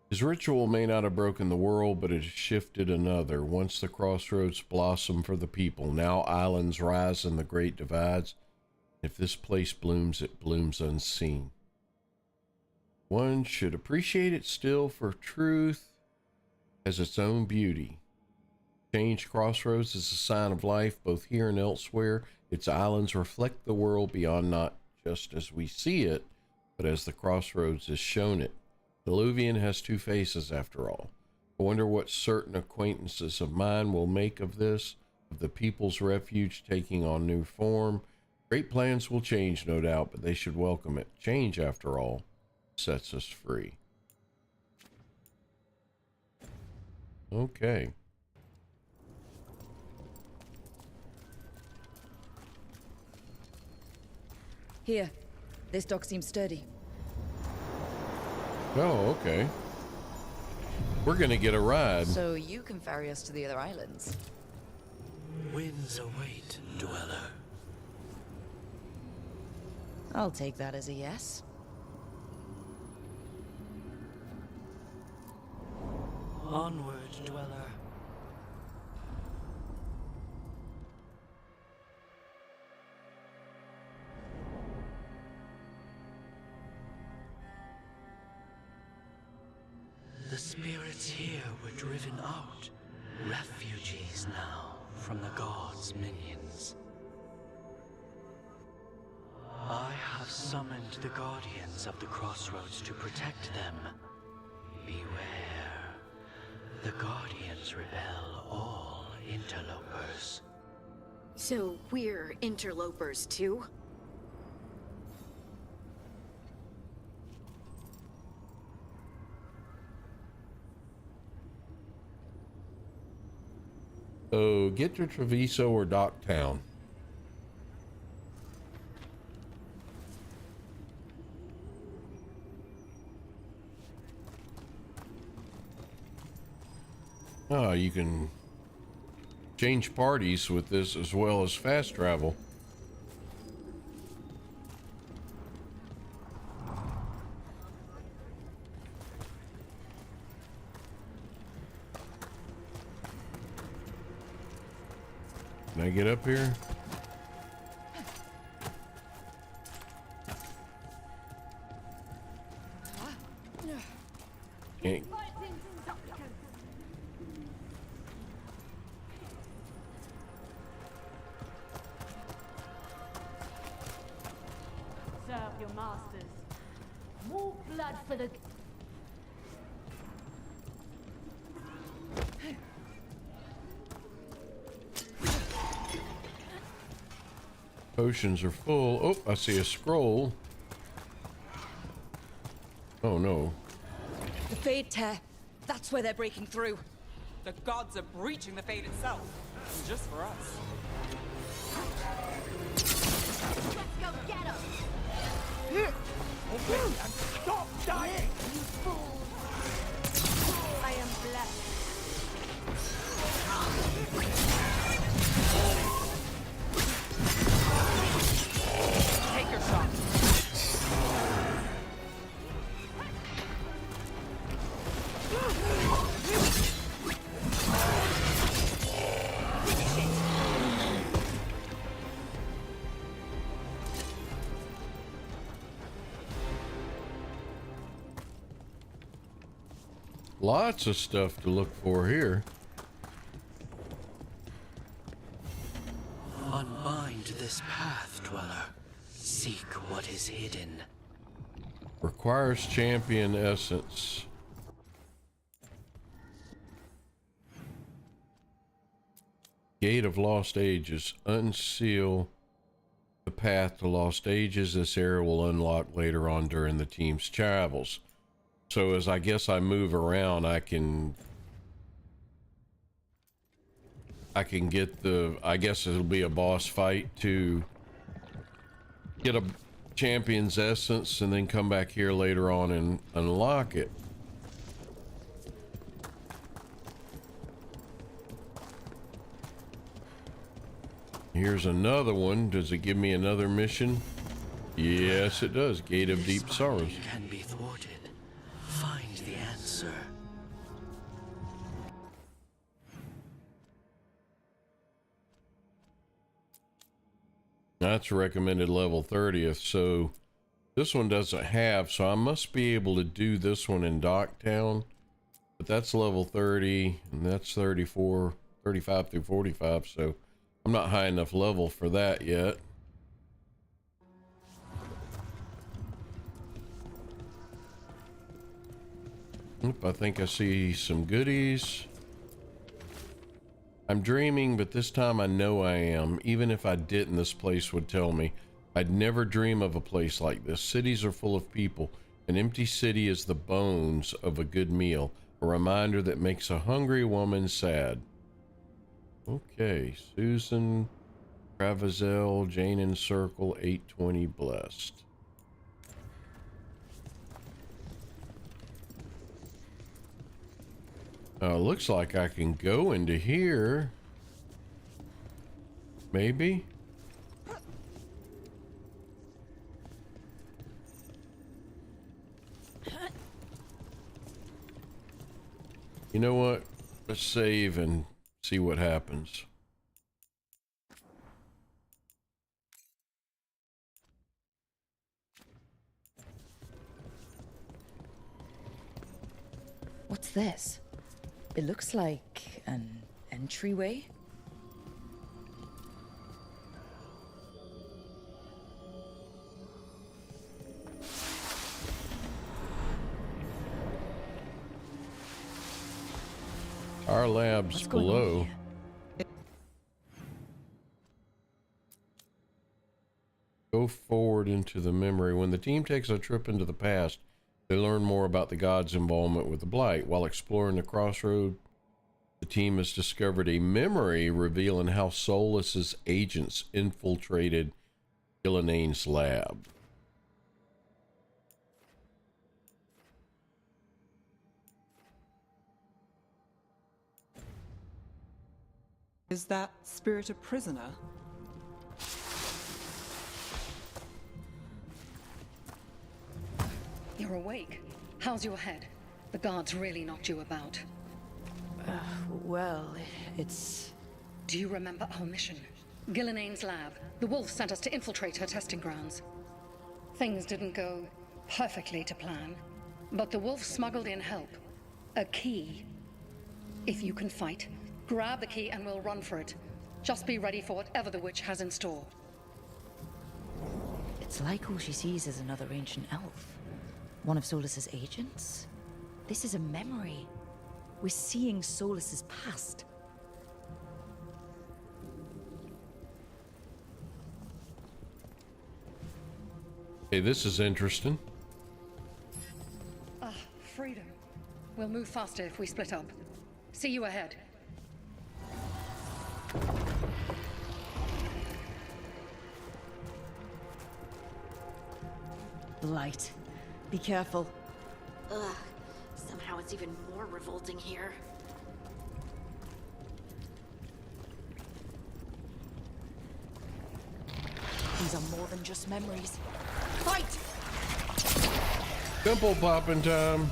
His ritual may not have broken the world, but it has shifted another. Once the crossroads blossom for the people, now islands rise in the great divides. If this place blooms, it blooms unseen. One should appreciate it still, for truth has its own beauty. Change Crossroads is a sign of life, both here and elsewhere. Its islands reflect the world beyond, not just as we see it, but as the Crossroads has shown it. The Illuvian has two faces, after all. I wonder what certain acquaintances of mine will make of this, of the People's Refuge taking on new form. Great plans will change, no doubt, but they should welcome it. Change, after all, sets us free. Okay. Here, this dock seems sturdy. Oh, okay. We're gonna get a ride. So you can ferry us to the other islands. Winds await, dweller. I'll take that as a yes. Onward, dweller. The spirits here were driven out, refugees now from the gods' minions. I have summoned the guardians of the crossroads to protect them. Beware. The guardians repel all interlopers. So we're interlopers too? So get to Treviso or Docktown. Oh, you can change parties with this as well as fast travel. Can I get up here? Can't. Serve your masters. More blood for the... Potions are full. Oh, I see a scroll. Oh no. The Fade Tear. That's where they're breaking through. The gods are breaching the fate itself. Just for us. Let's go get them! Stop dying! You fools! I am blessed. lots of stuff to look for here. Unbind this path, Dweller. Seek what is hidden. Requires champion essence. Gate of Lost Ages. Unseal the path to Lost Ages. This area will unlock later on during the team's travels. So as I guess I move around, I can get the, I guess it'll be a boss fight to get a champion's essence and then come back here later on and unlock it. Here's another one. Does it give me another mission? Yes, it does. Gate of Deep Sorrows. Can be thwarted. Find the answer. That's recommended level 30th, so this one doesn't have, so I must be able to do this one in Docktown, but that's level 30, and that's 34, 35 through 45, so I'm not high enough level for that yet. Oop, I think I see some goodies. I'm dreaming, but this time I know I am. Even if I didn't, this place would tell me. I'd never dream of a place like this. Cities are full of people. An empty city is the bones of a good meal. A reminder that makes a hungry woman sad. Okay, Susan, Travazel, Jane in Circle, 820 blessed. Looks like I can go into here. Maybe. You know what? Let's save and see what happens. What's this? It looks like an entryway. Our lab's What's going on below. here? Go forward into the memory. When the team takes a trip into the past, they learn more about the god's involvement with the Blight. While exploring the crossroad, the team has discovered a memory revealing how Solus's agents infiltrated Gillianane's lab. Is that spirit a prisoner? You're awake. How's your head? The guards really knocked you about. Well, it's... Do you remember our mission? Gillianane's lab. The wolf sent us to infiltrate her testing grounds. Things didn't go perfectly to plan, but the wolf smuggled in help. A key. If you can fight, grab the key and we'll run for it. Just be ready for whatever the witch has in store. It's like all she sees is another ancient elf. One of Solus's agents? This is a memory. We're seeing Solus's past. Hey, this is interesting. Ah, freedom. We'll move faster if we split up. See you ahead. Blight. Be careful. Ugh. Somehow it's even more revolting here. These are more than just memories. Fight! Pimple popping time.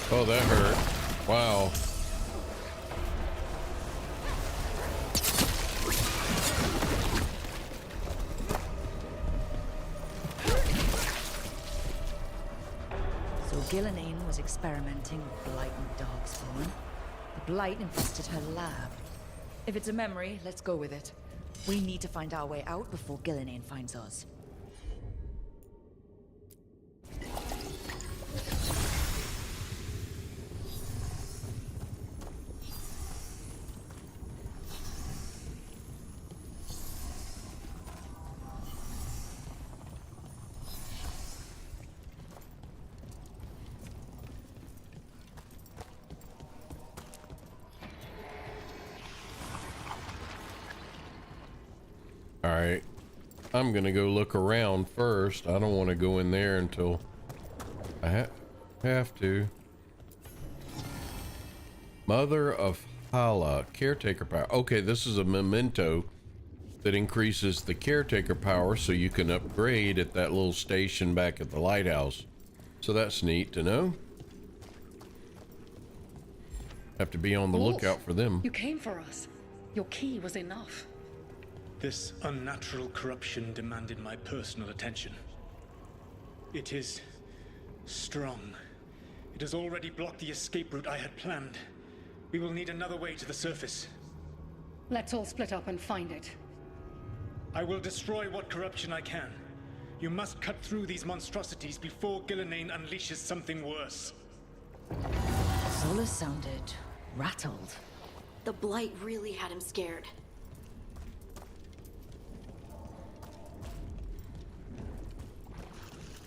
Oh, that hurt. Wow. So Gillenane was experimenting with blight and darkspawn. The blight infested her lab. If it's a memory, let's go with it. We need to find our way out before Gillenane finds us. All right, I'm gonna go look around first. I don't want to go in there until I have to. Mother of Hala, caretaker power. Okay, this is a memento that increases the caretaker power so you can upgrade at that little station back at the lighthouse. So that's neat to know. Have to be on the lookout for them. You came for us. Your key was enough. This unnatural corruption demanded my personal attention. It is strong. It has already blocked the escape route I had planned. We will need another way to the surface. Let's all split up and find it. I will destroy what corruption I can. You must cut through these monstrosities before Gillenane unleashes something worse. Solus sounded rattled. The blight really had him scared.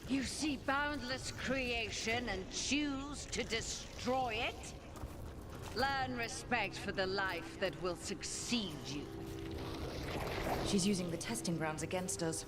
You see boundless creation and choose to destroy it? Learn respect for the life that will succeed you. She's using the testing grounds against us.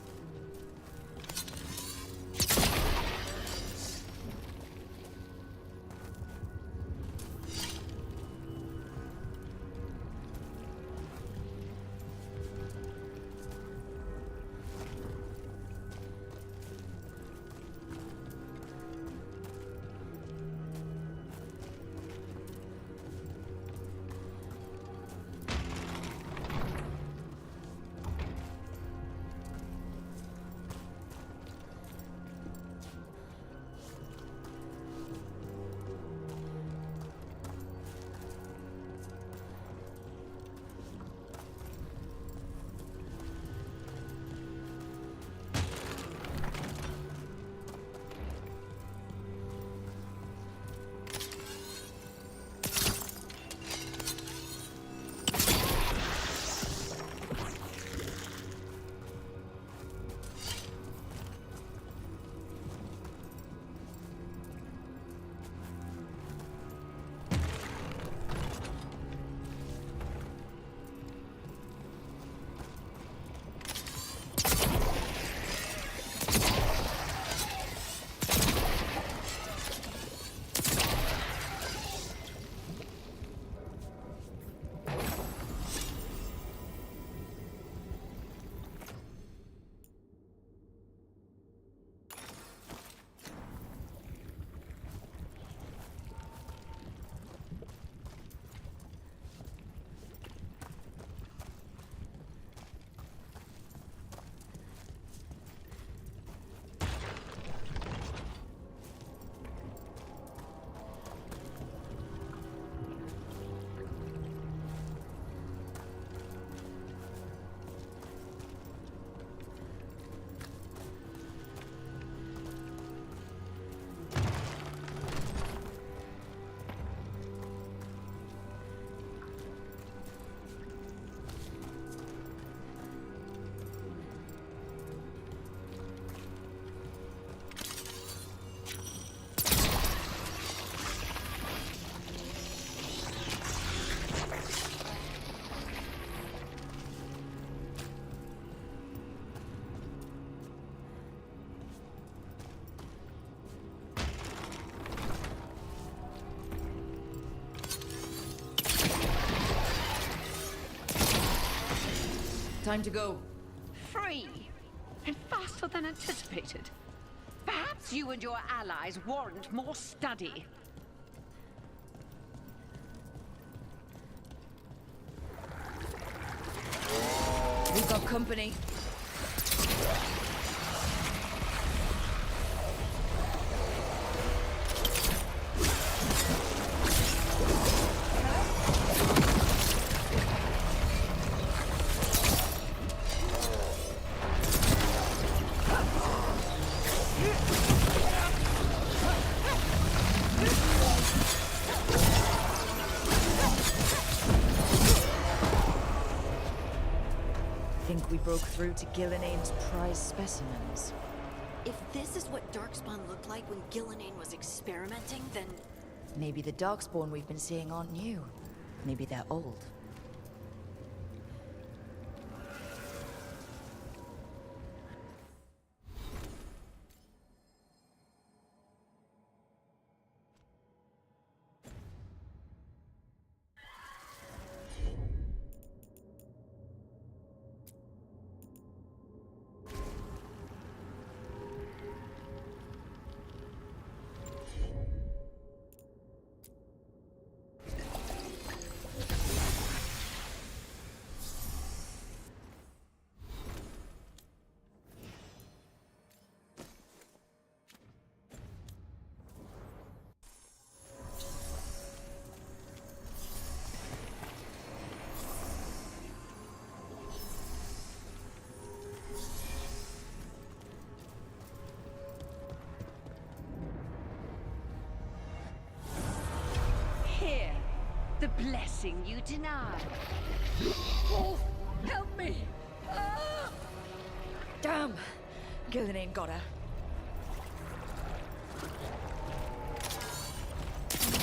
Time to go. Free! And faster than anticipated. Perhaps you and your allies warrant more study. company. Think we broke through to Gillinane's prize specimens. If this is what Darkspawn looked like when Gillinane was experimenting, then... Maybe the Darkspawn we've been seeing aren't new. Maybe they're old. Here, the blessing you denied. Wolf, help me! Ah! Damn! Gillinane got her.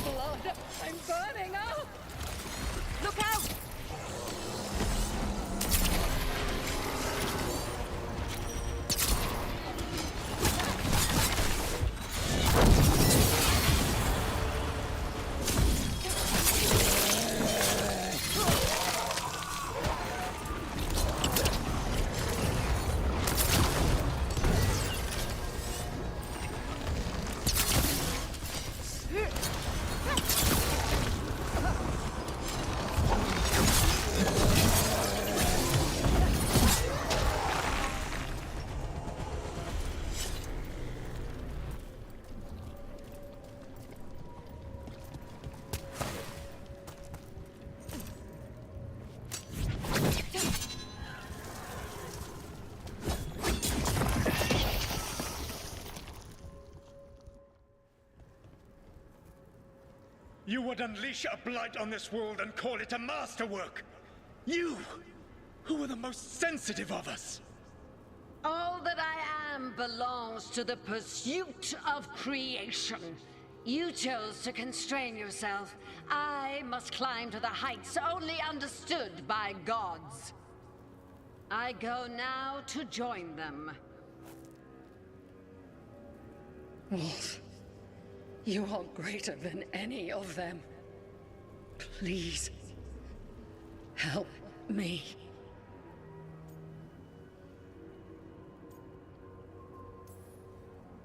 Blood! I'm burning up! Look out! You would unleash a blight on this world and call it a masterwork! You, who were the most sensitive of us! All that I am belongs to the pursuit of creation. You chose to constrain yourself. I must climb to the heights only understood by gods. I go now to join them. Wolf, you are greater than any of them. Please, help me.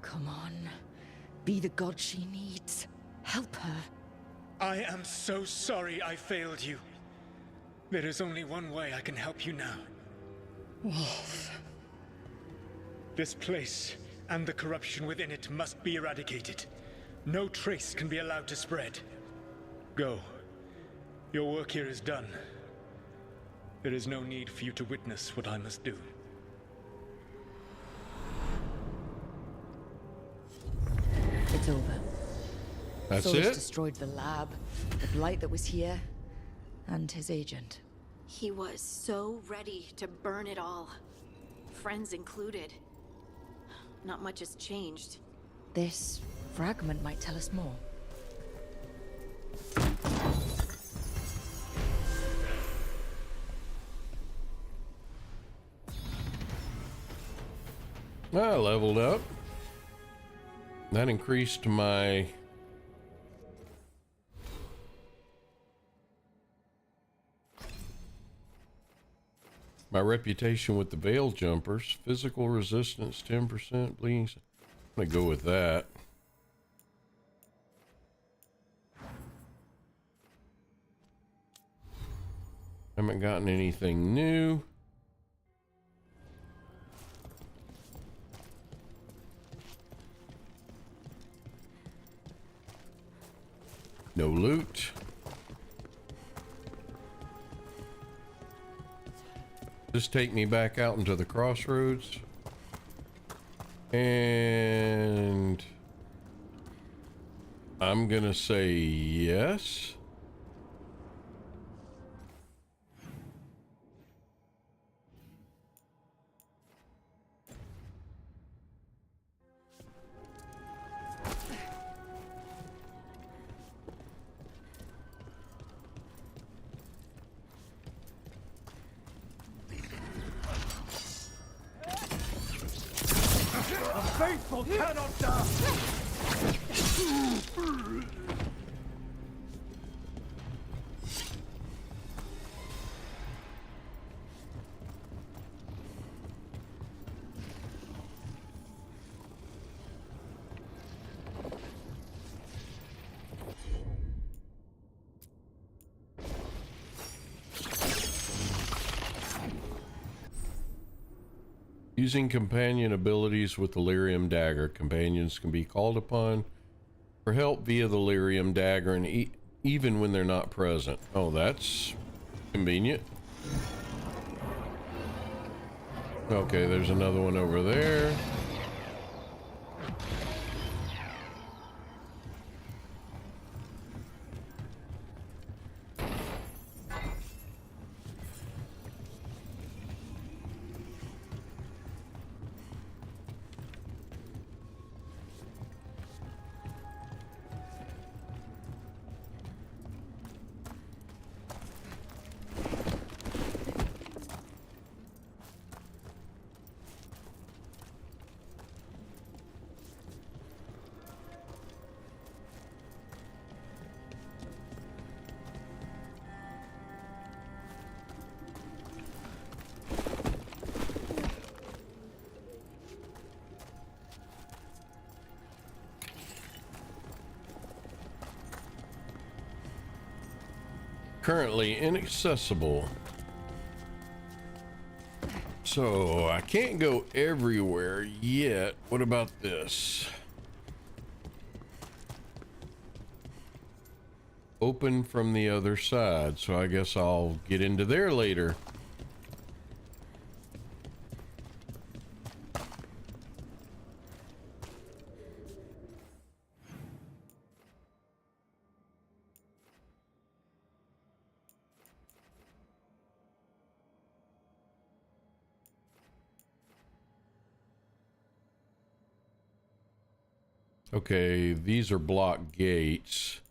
Come on. Be the god she needs. Help her. I am so sorry I failed you. There is only one way I can help you now. Wolf. This place and the corruption within it must be eradicated. No trace can be allowed to spread. Go. Your work here is done. There is no need for you to witness what I must do. It's over. That's Solus it? destroyed the lab, the blight that was here, and his agent. He was so ready to burn it all. Friends included. Not much has changed. This fragment might tell us more. I leveled up. That increased my reputation with the Veil Jumpers. Physical resistance 10%, bleeding. I'm gonna go with that. Haven't gotten anything new. No loot. Just take me back out into the crossroads. And I'm gonna say yes. Faithful cannot die! Using companion abilities with the Lyrium Dagger, companions can be called upon for help via the Lyrium Dagger, and even when they're not present. Oh, that's convenient. Okay, there's another one over there. Currently inaccessible. So I can't go everywhere yet. What about this? Open from the other side. So I guess I'll get into there later. Okay, these are block gates,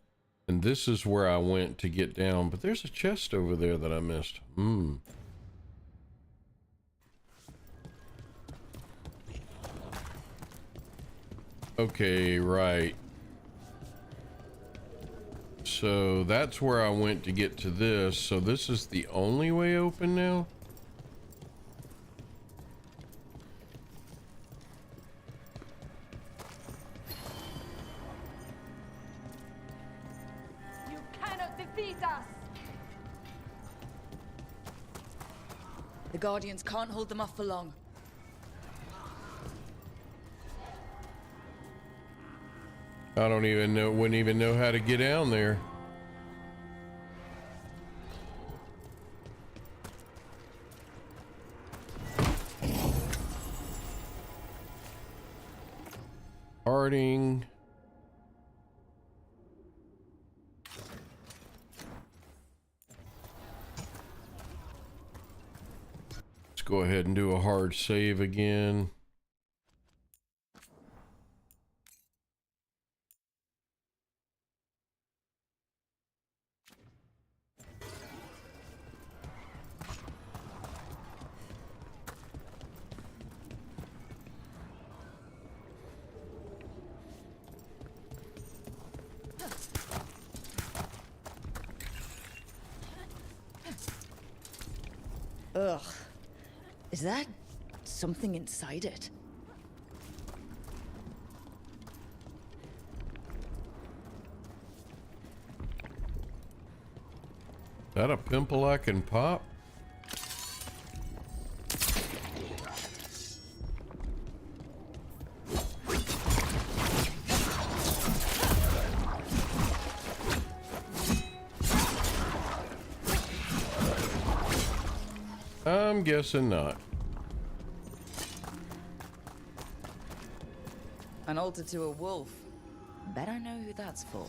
and this is where I went to get down, but there's a chest over there that I missed. Okay, right. So that's where I went to get to this, so this is the only way open now? The Guardians can't hold them off for long. I don't even know, wouldn't even know how to get down there. Harding. Let's go ahead and do a hard save again. Ugh. Is that something inside it? Is that a pimple I can pop? I'm guessing not. An altar to a wolf. Bet I know who that's for.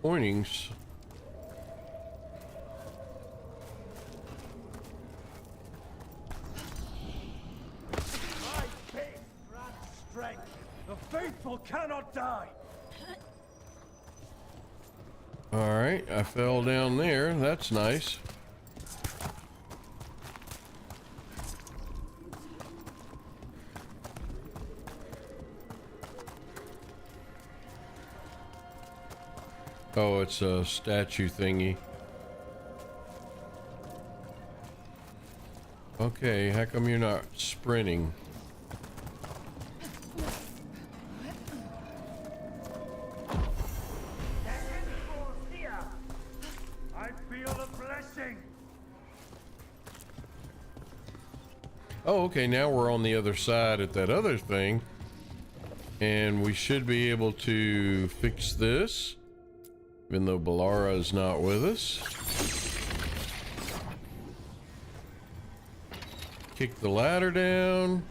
Pointings. My faith grants strength. The faithful cannot die. All right, I fell down there. That's nice. Oh, it's a statue thingy. Okay, how come you're not sprinting? I feel a blessing. Oh, okay, now we're on the other side at that other thing. And we should be able to fix this. Even though Balara is not with us. Kick the ladder down.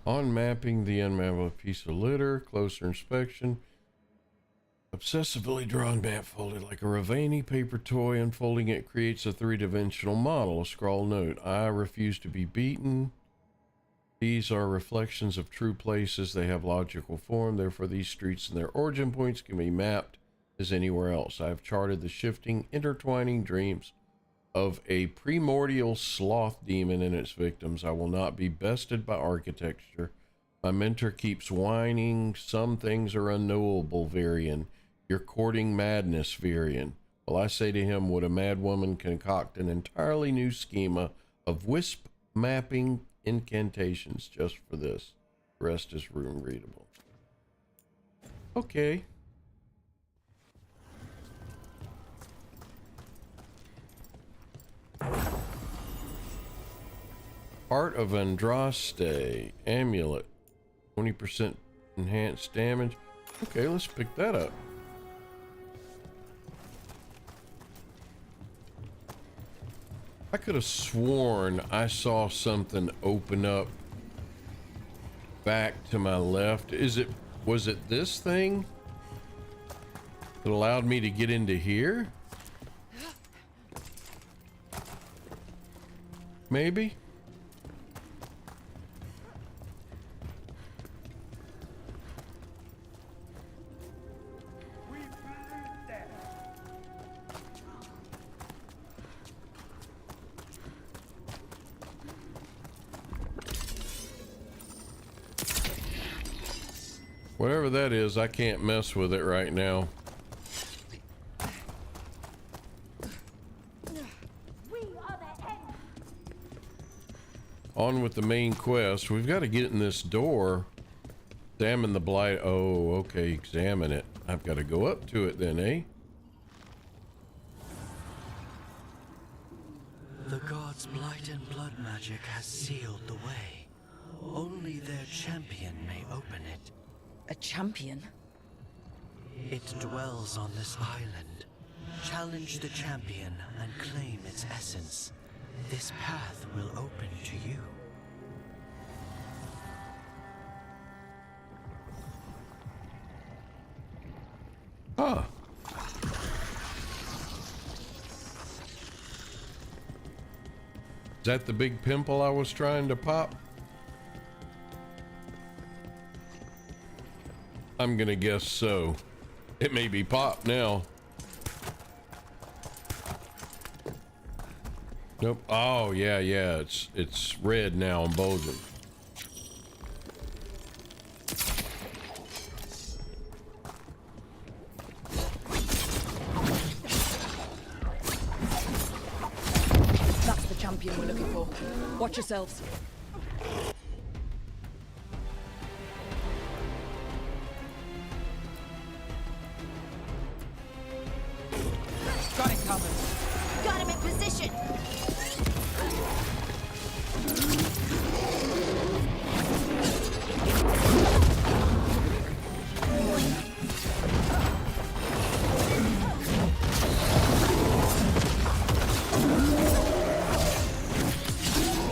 Unmapping the unmappable piece of litter, closer inspection. Obsessively drawn map folded like a Ravani paper toy. Unfolding it creates a three-dimensional model. A scrawled note. I refuse to be beaten. These are reflections of true places. They have logical form. Therefore, these streets and their origin points can be mapped as anywhere else. I have charted the shifting, intertwining dreams of a primordial sloth demon and its victims. I will not be bested by architecture. My mentor keeps whining. Some things are unknowable, Varian. You're courting madness, Varian. Well, I say to him, would a mad woman concoct an entirely new schema of wisp mapping incantations just for this? The rest is room readable. Okay. Heart of Andraste amulet, 20% enhanced damage. Okay, let's pick that up. I could have sworn I saw something open up back to my left. Was it this thing that allowed me to get into here? Maybe. Whatever that is, I can't mess with it right now. On with the main quest. We've got to get in this door. Examine the blight. Oh, okay. Examine it. I've got to go up to it then, eh? The gods' blight and blood magic has sealed the way. Only their champion may open it. A champion? It dwells on this island. Challenge the champion and claim its essence. This path will open to you. Huh. Is that the big pimple I was trying to pop? I'm gonna guess so. It may be popped now. Nope. Oh yeah, it's red now and bulging. Watch yourselves. Got it covered. Got him in position!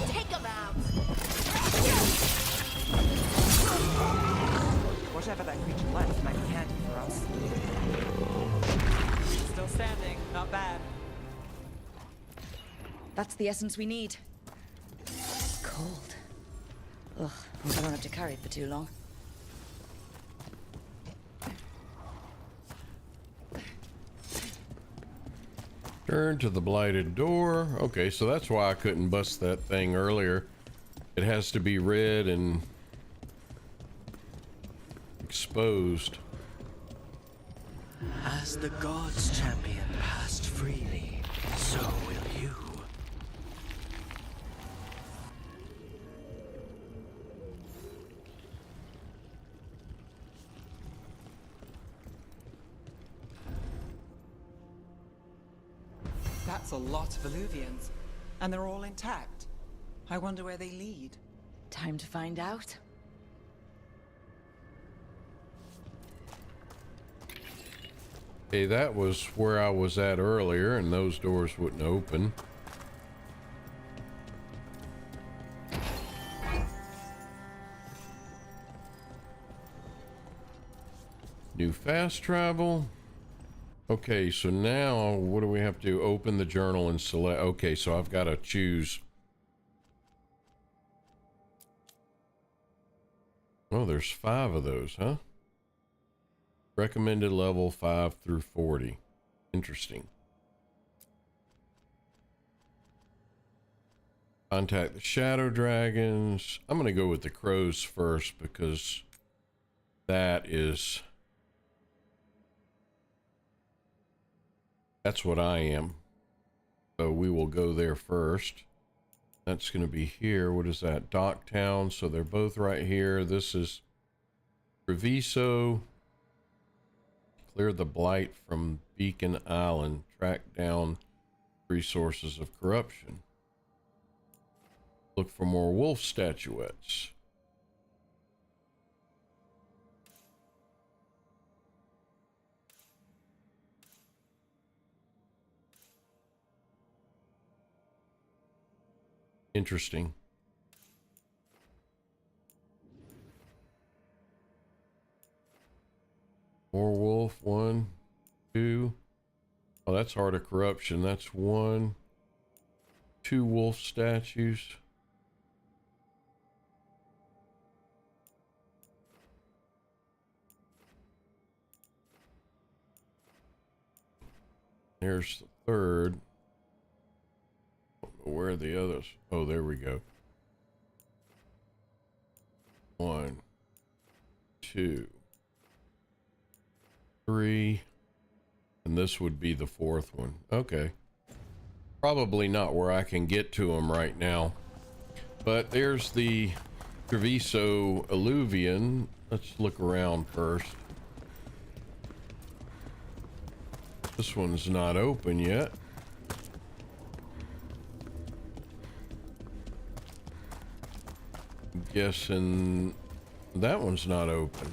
Take him out! Whatever that creature left might be handy for us. Still standing, not bad. That's the essence we need. Cold. Ugh, hope I don't have to carry it for too long. Turn to the blighted door. Okay, so that's why I couldn't bust that thing earlier. It has to be red and exposed. As the gods' champion passed freely, so will you. That's a lot of Illuvians. And they're all intact. I wonder where they lead. Time to find out. Hey, that was where I was at earlier, and those doors wouldn't open. New fast travel. Okay, so now what do we have to do? Open the journal and select. Okay, so I've got to choose. Oh, there's 5 of those, huh? Recommended level 5 through 40. Interesting. Contact the shadow dragons. I'm going to go with the crows first because that's what I am. So we will go there first. That's going to be here. What is that? Docktown. So they're both right here. This is Treviso. Clear the blight from Beacon Island. Track down resources of corruption. Look for more wolf statuettes. Interesting. More wolf. 1, 2. Oh, that's Heart of Corruption. That's 1, 2 wolf statues. There's the third. Where are the others? Oh, there we go. 1, 2, 3, and this would be the 4th one. Okay. Probably not where I can get to them right now. But there's the Treviso Illuvian. Let's look around first. This one's not open yet. I'm guessing that one's not open.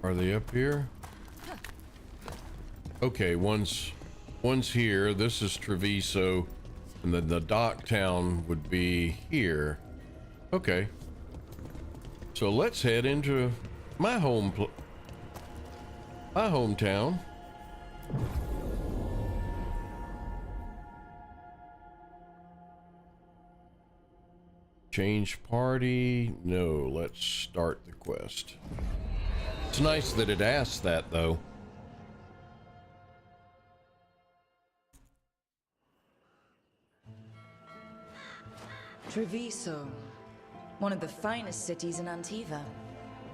Are they up here? Okay, one's here. This is Treviso, and then the Docktown would be here. Okay. So let's head into my hometown. Change party. No, let's start the quest. It's nice that it asks that, though. Treviso, one of the finest cities in Antiva,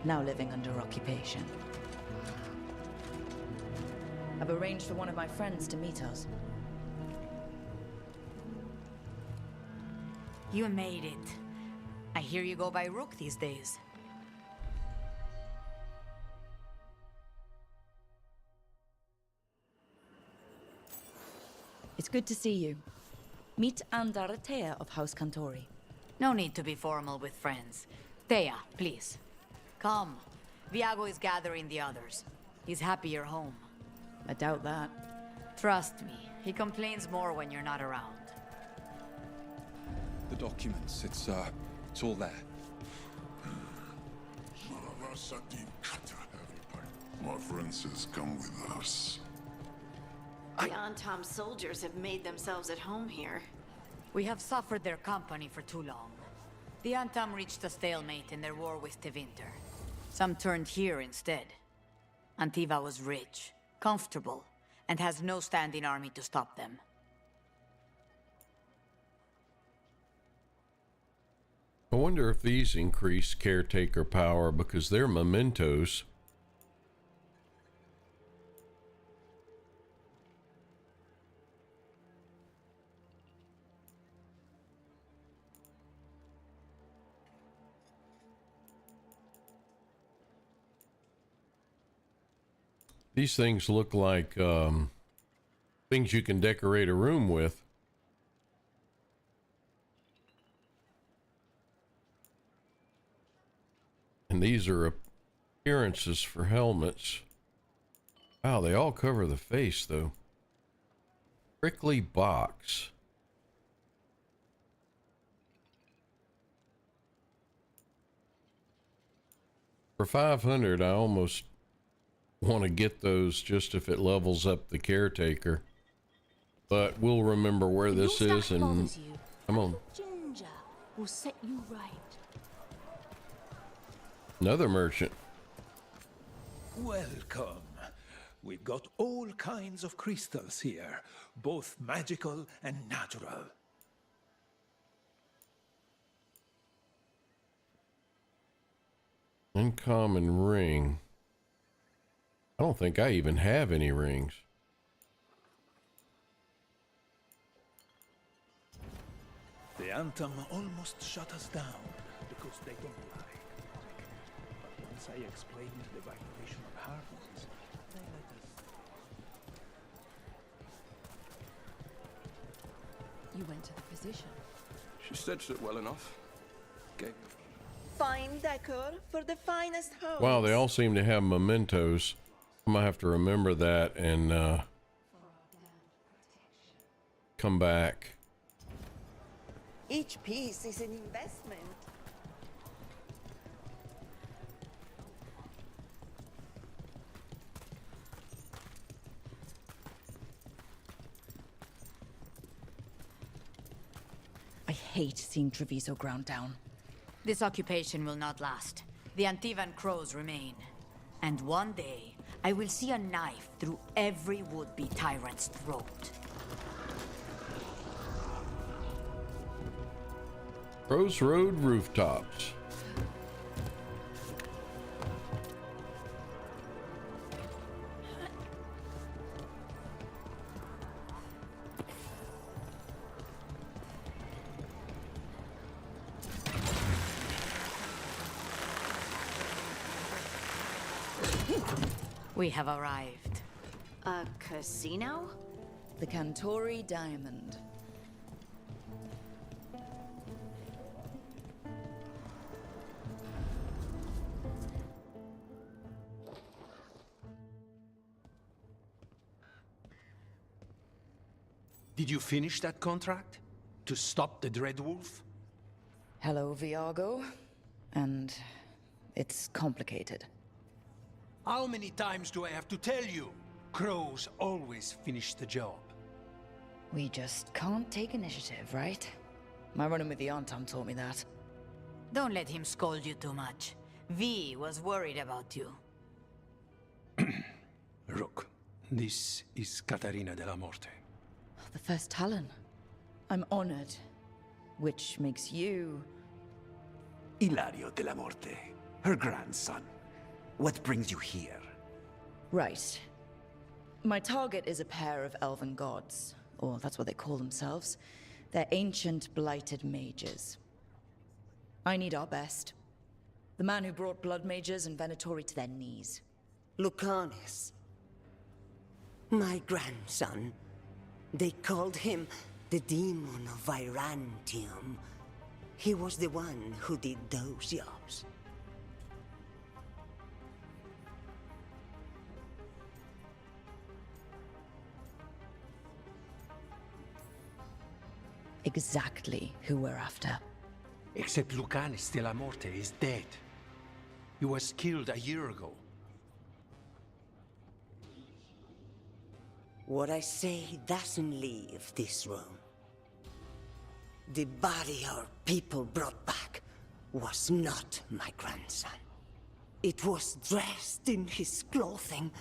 now living under occupation. I've arranged for one of my friends to meet us. You made it. I hear you go by Rook these days. It's good to see you. Meet Andaratea of House Cantori. No need to be formal with friends. Thea, please. Come. Viago is gathering the others. He's happy you're home. I doubt that. Trust me, he complains more when you're not around. The documents, it's all there. My friend says come with us. The Antam soldiers have made themselves at home here. We have suffered their company for too long. The Antam reached a stalemate in their war with Tevinter. Some turned here instead. Antiva was rich, comfortable, and has no standing army to stop them. I wonder if these increase caretaker power because they're mementos. These things look like things you can decorate a room with. And these are appearances for helmets. Wow, they all cover the face, though. Prickly box. For 500, I almost want to get those just if it levels up the caretaker. But we'll remember where this is and come on. Ginger will set you right. Another merchant. Welcome. We've got all kinds of crystals here, both magical and natural. Uncommon ring. I don't think I even have any rings. The Antam almost shut us down because they don't like magic. But once I explained the vibration of harmonies, they let us. You went to the physician. She stitched it well enough. Okay. Fine decor for the finest homes. Wow, they all seem to have mementos. I'm gonna have to remember that and come back. Each piece is an investment. I hate seeing Treviso ground down. This occupation will not last. The Antivan crows remain. And one day, I will see a knife through every would-be tyrant's throat. Rose Road rooftops. We have arrived. A casino? The Cantori Diamond. Did you finish that contract? To stop the Dreadwolf? Hello, Viago. And it's complicated. How many times do I have to tell you? Crows always finish the job. We just can't take initiative, right? My run-in with the Antam taught me that. Don't let him scold you too much. V was worried about you. Rook, this is Catarina de la Morte. The first Talon. I'm honored. Which makes you... Ilario de la Morte, her grandson. What brings you here? Right. My target is a pair of elven gods, or that's what they call themselves. They're ancient, blighted mages. I need our best. The man who brought blood mages and Venatori to their knees. Lucanus. My grandson. They called him the Demon of Virantium. He was the one who did those jobs. Exactly who we're after. Except Lucanus de la Morte is dead. He was killed a year ago. What I say doesn't leave this room. The body our people brought back was not my grandson. It was dressed in his clothing,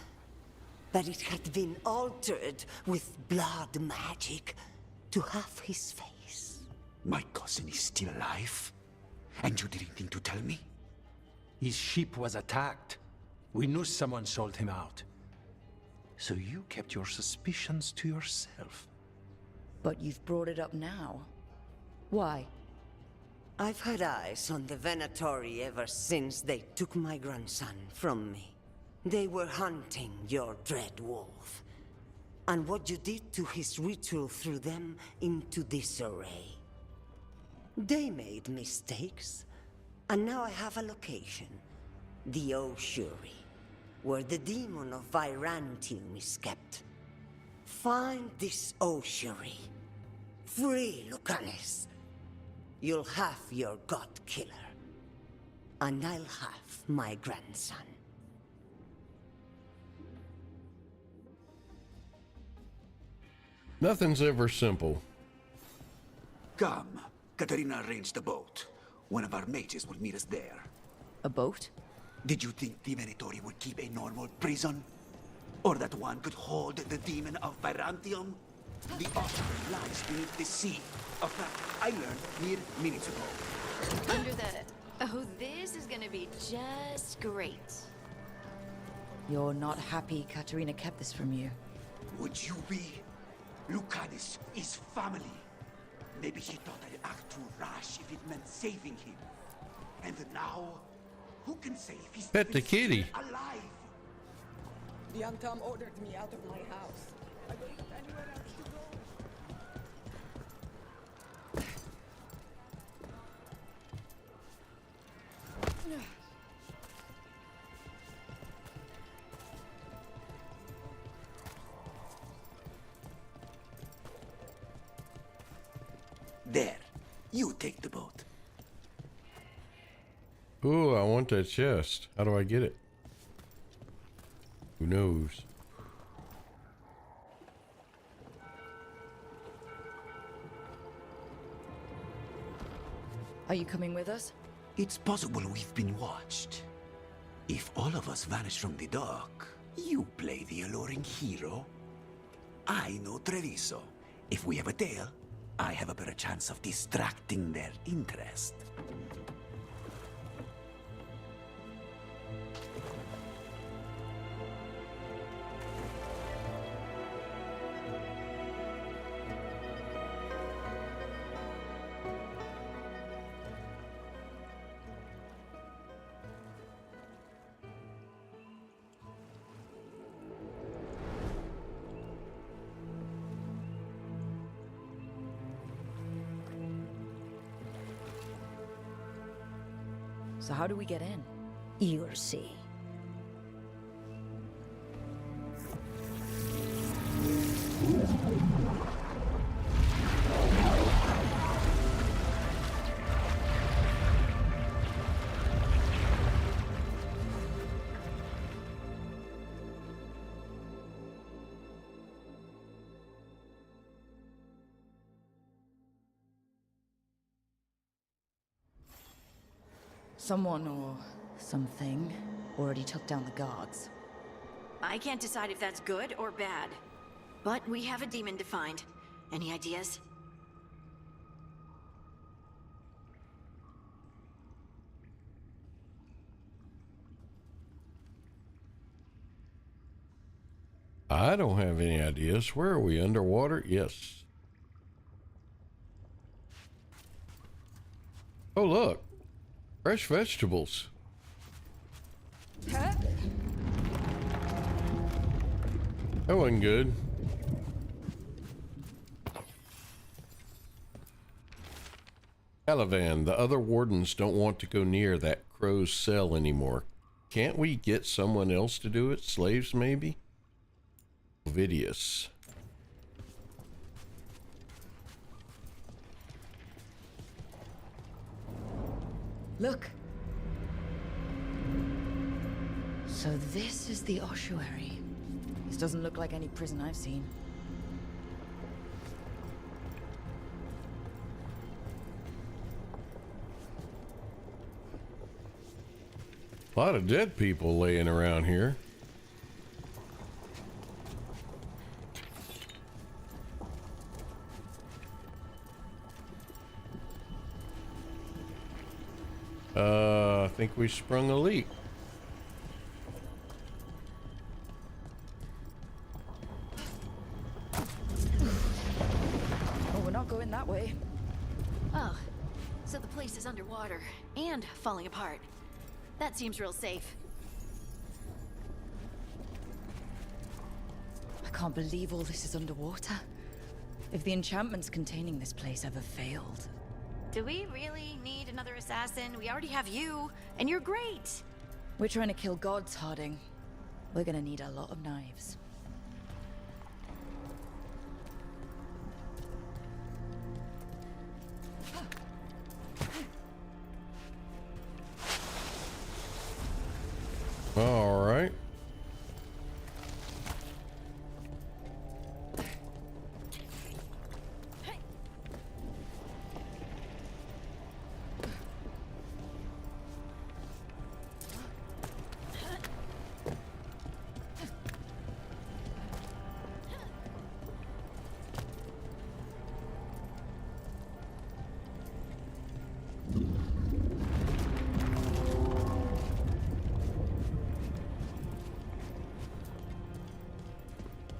but it had been altered with blood magic to have his face. My cousin is still alive? And you didn't think to tell me? His ship was attacked. We knew someone sold him out. So you kept your suspicions to yourself. But you've brought it up now. Why? I've had eyes on the Venatori ever since they took my grandson from me. They were hunting your dread wolf. And what you did to his ritual threw them into disarray. They made mistakes, and now I have a location. The Ossuary, where the demon of Virantium is kept. Find this Ossuary. Free Lucanus. You'll have your god killer. And I'll have my grandson. Nothing's ever simple. Come. Katarina arranged a boat. One of our mages will meet us there. A boat? Did you think the Venatori would keep a normal prison? Or that one could hold the demon of Virantium? The Ossuary lies beneath the sea. A fact I learned mere minutes ago. Under the... Oh, this is gonna be just great. You're not happy Katarina kept this from you. Would you be? Lucanus is family. Maybe she thought I'd act too rash if it meant saving him. And now, who can say if he's Pet the kitty. alive? The Antam ordered me out of my house. I don't have anywhere else to go. There. You take the boat. Ooh, I want that chest. How do I get it? Who knows? Are you coming with us? It's possible we've been watched. If all of us vanish from the dock, you play the alluring hero. I know Treviso. If we have a tail, I have a better chance of distracting their interest. So how do we get in? You'll see. Someone or something already took down the guards. I can't decide if that's good or bad. But we have a demon to find. Any ideas? I don't have any ideas. Where are we? Underwater? Yes. Oh, look. Fresh vegetables. That wasn't good. Calivan, the other wardens don't want to go near that crow's cell anymore. Can't we get someone else to do it? Slaves, maybe? Ovidius. Look. So this is the ossuary. This doesn't look like any prison I've seen. A lot of dead people laying around here. I think we sprung a leak. Oh, we're not going that way. Oh, so the place is underwater and falling apart. That seems real safe. I can't believe all this is underwater. If the enchantments containing this place ever failed. Do we really need another assassin? We already have you, and you're great. We're trying to kill gods, Harding. We're gonna need a lot of knives. All right.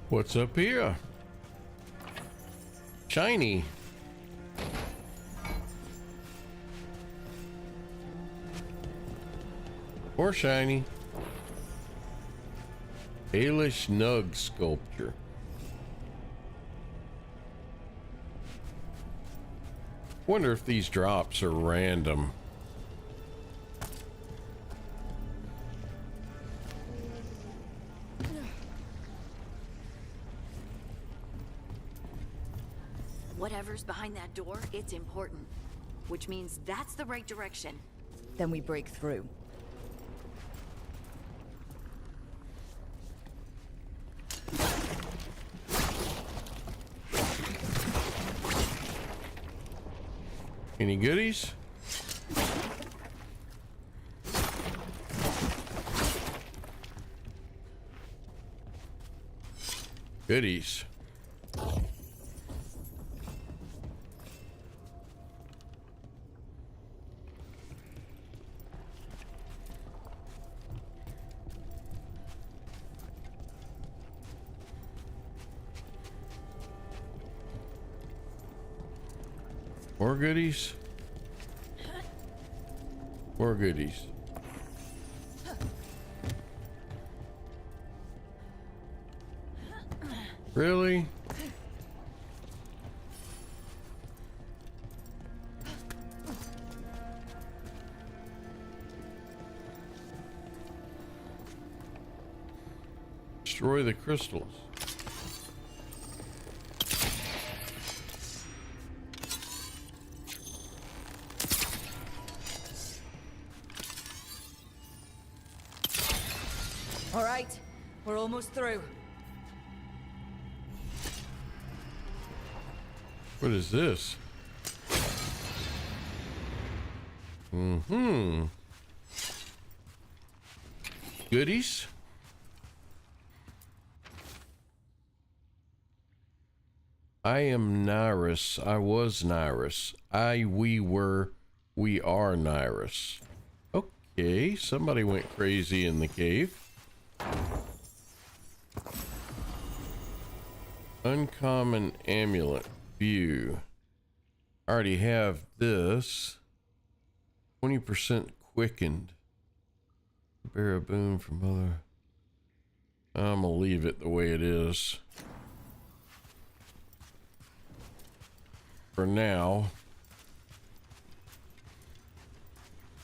What's up here? Shiny. Or shiny. Ailish Nug sculpture. Wonder if these drops are random. Whatever's behind that door, it's important. Which means that's the right direction. Then we break through. Any goodies? Goodies. More goodies. More goodies. Really? Destroy the crystals. All right, we're almost through. What is this? Mm-hmm. Goodies? I am Nyrus. I was Nyrus. We are Nyrus. Okay, somebody went crazy in the cave. Uncommon amulet. View. I already have this. 20% quickened. Bear a boon from other. I'm gonna leave it the way it is for now.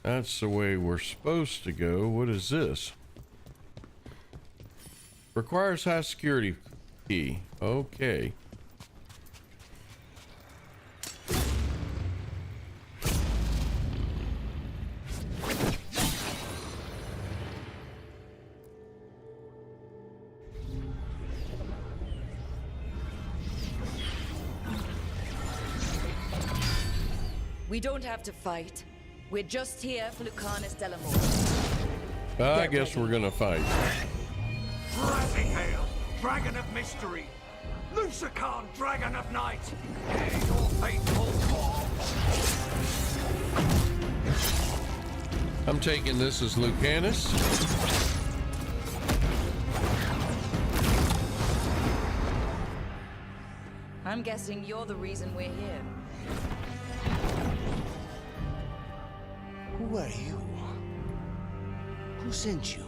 That's the way we're supposed to go. What is this? Requires high security key. Okay. We don't have to fight. We're just here for Lucanus Delamore. I guess we're gonna fight. Rising Hail, Dragon of Mystery! Lucican, Dragon of Night! Hear your fateful call! I'm taking this as Lucanus. I'm guessing you're the reason we're here. Who are you? Who sent you?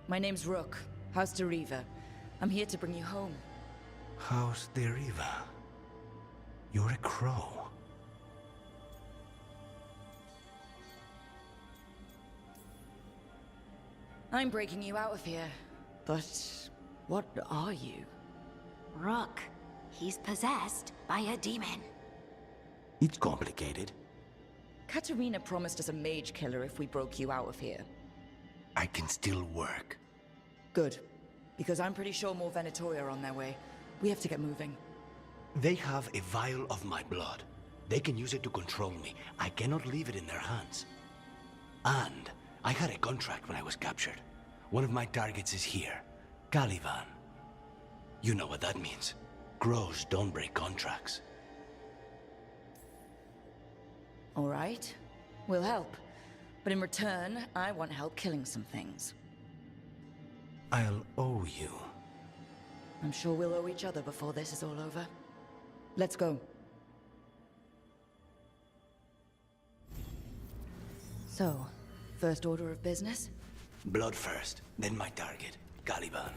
My name's Rook, House Deriva. I'm here to bring you home. House Deriva. You're a crow. I'm breaking you out of here. But what are you? Rook. He's possessed by a demon. It's complicated. Katerina promised us a mage killer if we broke you out of here. I can still work. Good. Because I'm pretty sure more Venatori are on their way. We have to get moving. They have a vial of my blood. They can use it to control me. I cannot leave it in their hands. And I had a contract when I was captured. One of my targets is here, Caliban. You know what that means. Crows don't break contracts. All right. We'll help. But in return, I want help killing some things. I'll owe you. I'm sure we'll owe each other before this is all over. Let's go. So, first order of business? Blood first, then my target, Caliban,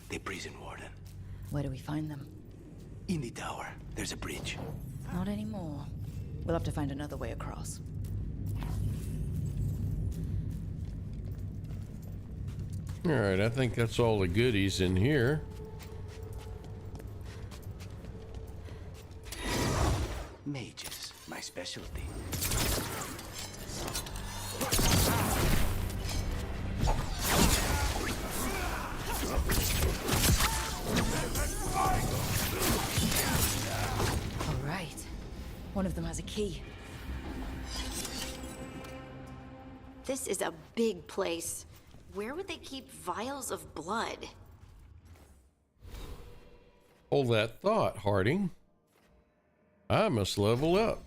the prison warden. Where do we find them? In the tower. There's a bridge. Not anymore. We'll have to find another way across. All right, I think that's all the goodies in here. Mages, my specialty. All right. One of them has a key. This is a big place. Where would they keep vials of blood? Hold that thought, Harding. I must level up.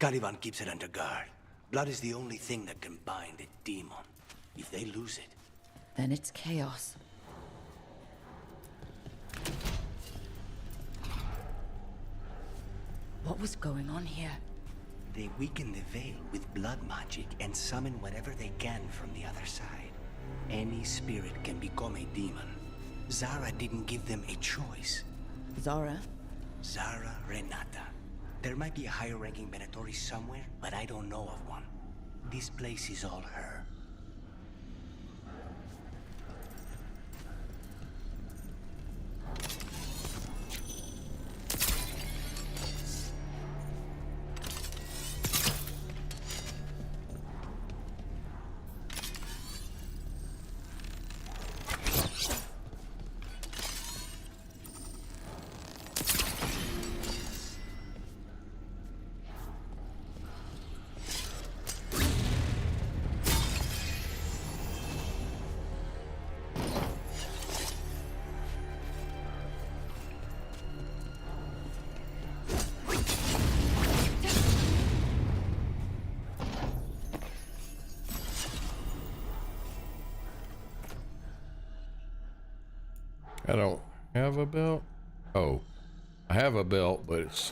Caliban keeps it under guard. Blood is the only thing that can bind a demon. If they lose it... Then it's chaos. What was going on here? They weaken the Veil with blood magic and summon whatever they can from the other side. Any spirit can become a demon. Zara didn't give them a choice. Zara? Zara Renata. There might be a higher-ranking Venatori somewhere, but I don't know of one. This place is all her. I don't have a belt. Oh, I have a belt, but it's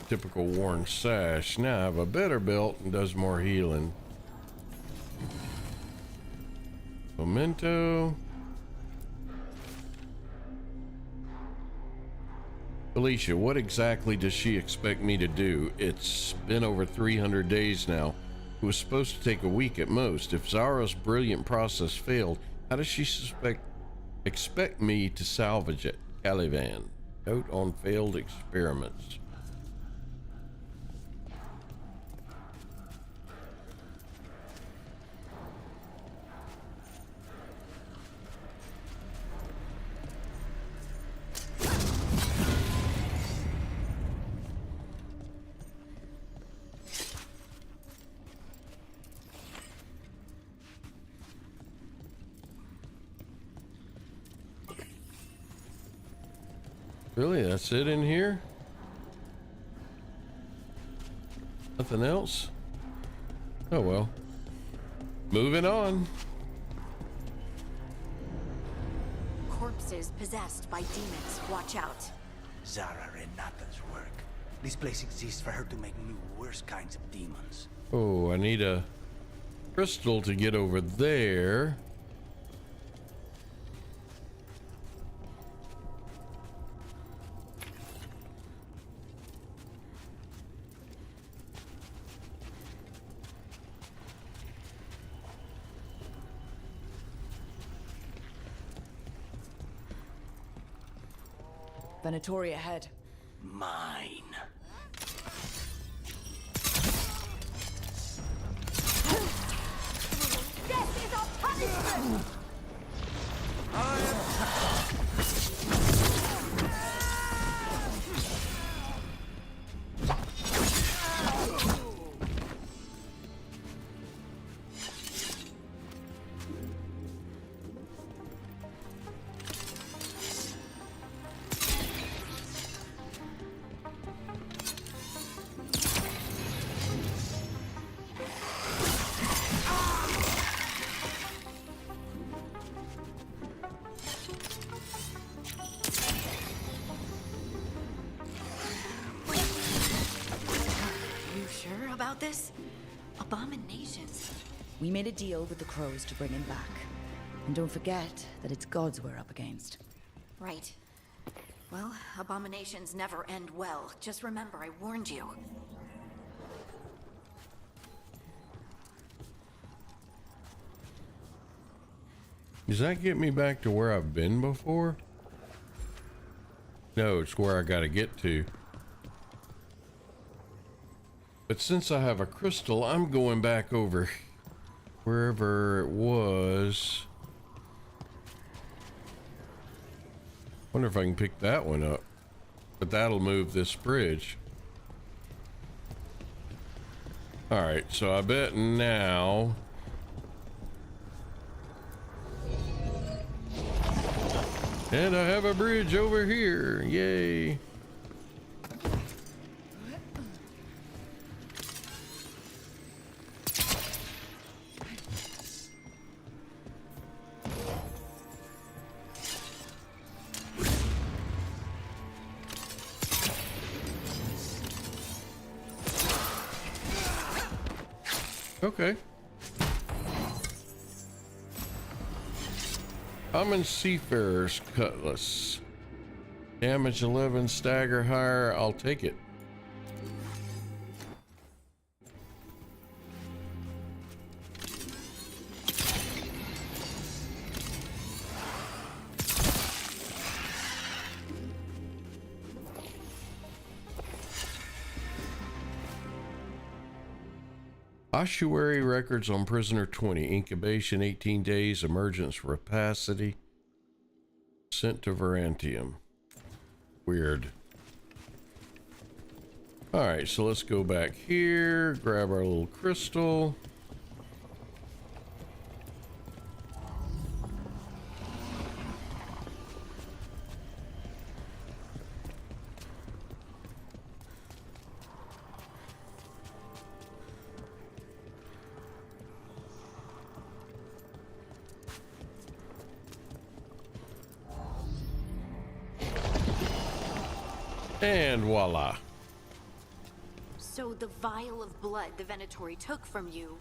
typical worn sash. Now I have a better belt and does more healing. Memento. Alicia, what exactly does she expect me to do? It's been over 300 days now. It was supposed to take a week at most. If Zara's brilliant process failed, how does she expect me to salvage it? Caliban. Note on failed experiments. Really? That's it in here? Nothing else? Oh well. Moving on. Corpses possessed by demons. Watch out. Zara Renata's work. This place exists for her to make new, worse kinds of demons. Oh, I need a crystal to get over there. Venatori ahead. Mine. This is our punishment! This? Abominations. We made a deal with the crows to bring him back. And don't forget that it's gods we're up against. Right. Well, abominations never end well. Just remember, I warned you. Does that get me back to where I've been before? No, it's where I gotta get to. But since I have a crystal, I'm going back over wherever it was. Wonder if I can pick that one up. But that'll move this bridge. Alright, so I bet now... And I have a bridge over here. Yay. Okay. Common Seafarer's Cutlass. Damage 11, stagger higher. I'll take it. Ossuary records on prisoner 20. Incubation 18 days. Emergence rapacity. Sent to Verantium. Weird. Alright, so let's go back here. Grab our little crystal. And voila. So the vial of blood the Venatori took from you...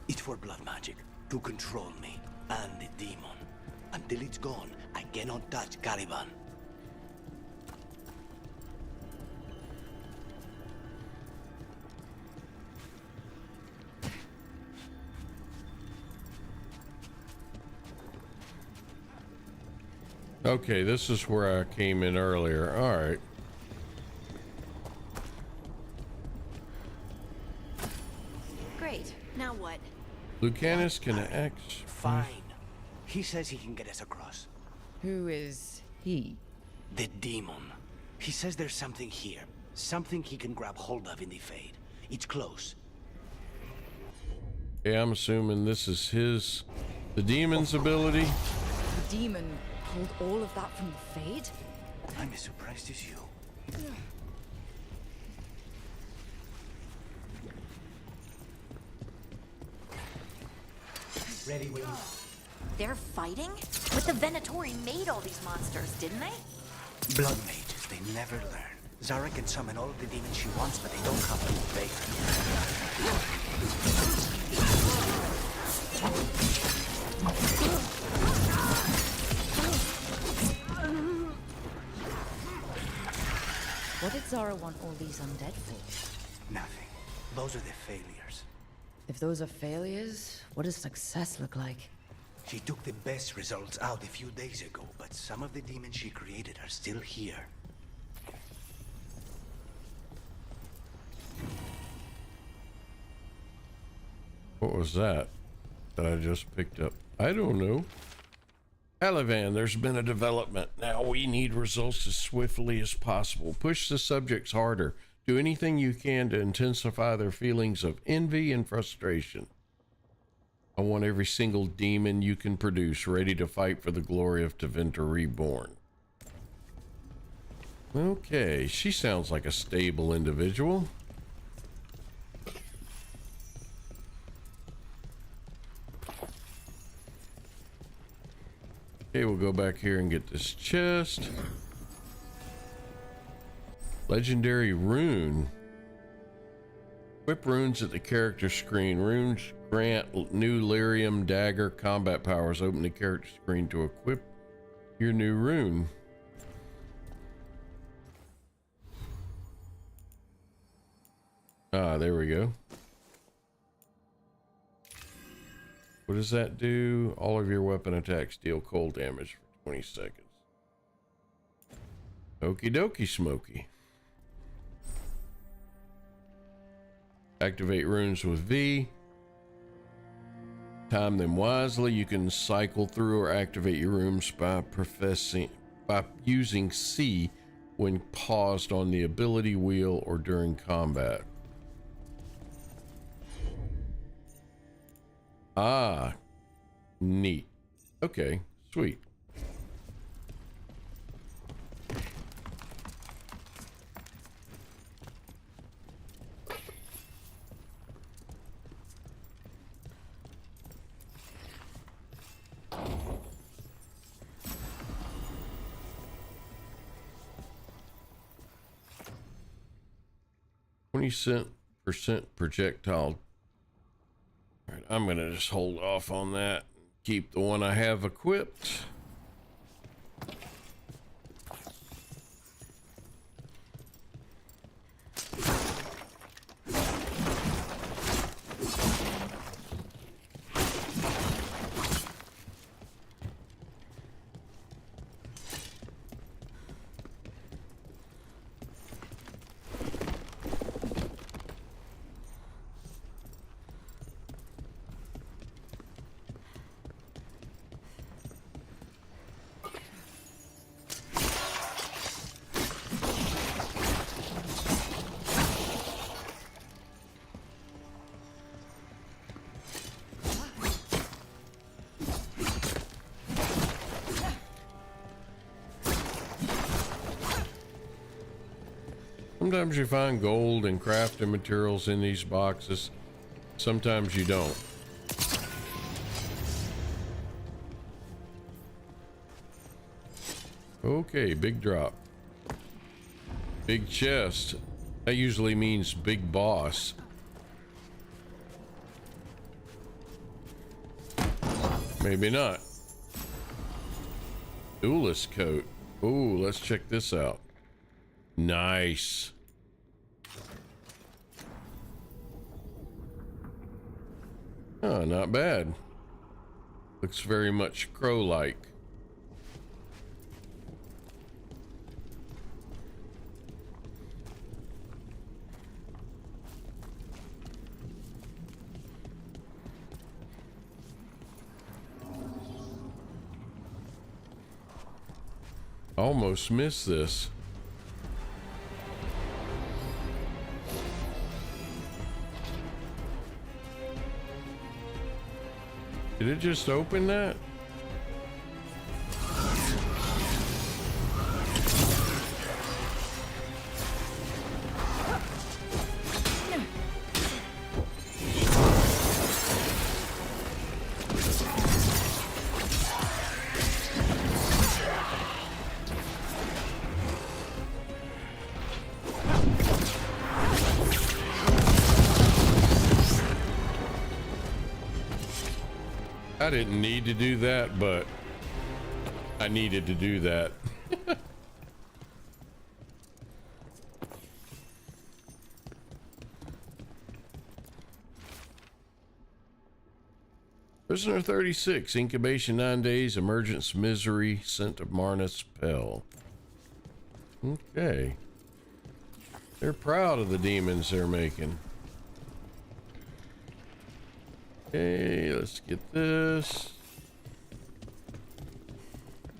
It's for blood magic, to control me, and the demon. Until it's gone, I cannot touch Caliban. Okay, this is where I came in earlier. Alright. Great. Now what? Lucanus can act. Fine. He says he can get us across. Who is he? The demon. He says there's something here. Something he can grab hold of in the Fade. It's close. Yeah, I'm assuming this is the demon's ability. The demon pulled all of that from the Fade? I'm as surprised as you. Ready when you... They're fighting? But the Venatori made all these monsters, didn't they? Blood mages, they never learn. Zara can summon all of the demons she wants, but they don't have to obey What did Zara want all these undead for? Nothing. Those are the failures. If those are failures, what does success look like? She took the best results out a few days ago, but some of the demons she created are still here. What was that I just picked up? I don't know. Caliban, there's been a development. Now we need results as swiftly as possible. Push the subjects harder. Do anything you can to intensify their feelings of envy and frustration. I want every single demon you can produce ready to fight for the glory of Tevinter Reborn. Okay, she sounds like a stable individual. Okay, we'll go back here and get this chest. Legendary rune. Equip runes at the character screen. Runes grant new lyrium dagger combat powers. Open the character screen to equip your new rune. Ah, there we go. What does that do? All of your weapon attacks deal cold damage for 20 seconds. Okie dokie, Smokey. Activate runes with V. Time them wisely. You can cycle through or activate your runes by using C when paused on the ability wheel or during combat. Ah, neat. Okay, sweet. %% projectile All right, I'm gonna just hold off on that. Keep the one I have equipped. Sometimes you find gold and crafting materials in these boxes. Sometimes you don't. Okay, big drop. Big chest. That usually means big boss. Maybe not. Duelist coat. Ooh, let's check this out. Nice. Oh, not bad. Looks very much crow-like. Almost missed this. Did it just open that? I didn't need to do that, but I needed to do that. Prisoner 36, incubation 9 days, emergence misery, scent of Marna's Pell. Okay. They're proud of the demons they're making. Okay, let's get this.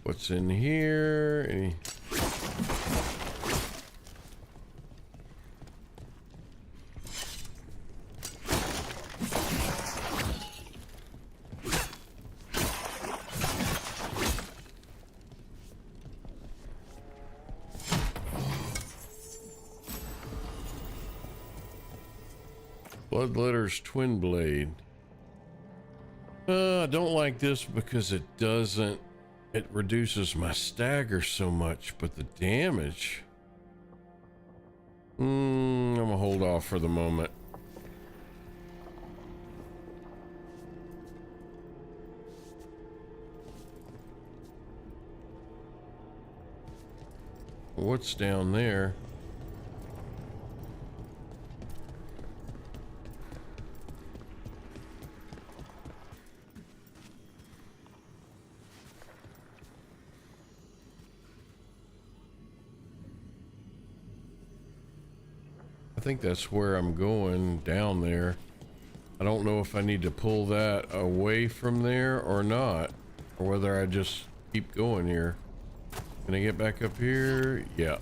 What's in here? Bloodletter's twin blade. I don't like this because it reduces my stagger so much, but the damage. I'm gonna hold off for the moment. What's down there? I think that's where I'm going, down there. I don't know if I need to pull that away from there or not, or whether I just keep going here. Can I get back up here? Yeah.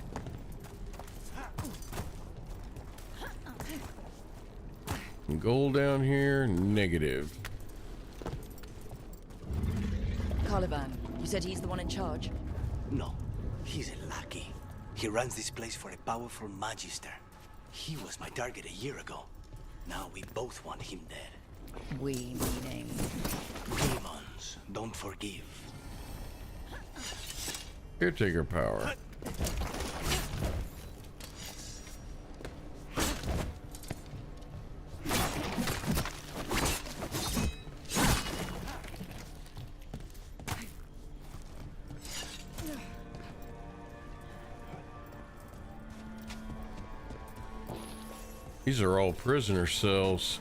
Gold down here, negative. Caliban, you said he's the one in charge? No, he's a lackey. He runs this place for a powerful magister. He was my target a year ago. Now we both want him dead. We meaning? Demons don't forgive. Caretaker power. These are all prisoner cells.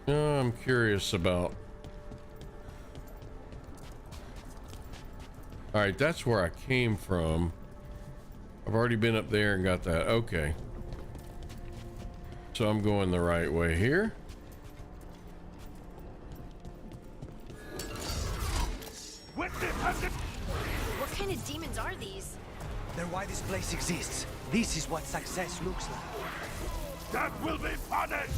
I'm curious about. All right, that's where I came from. I've already been up there and got that. Okay. So I'm going the right way here. What kind of demons are these? They're why this place exists. This is what success looks like. That will be punished!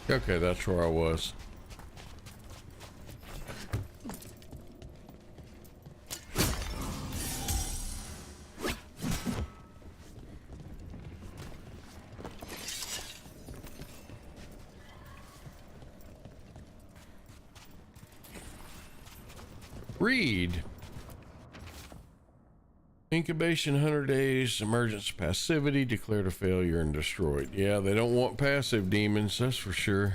Okay, that's where I was. Read. Incubation 100 days, emergence passivity, declared a failure and destroyed. Yeah, they don't want passive demons, that's for sure.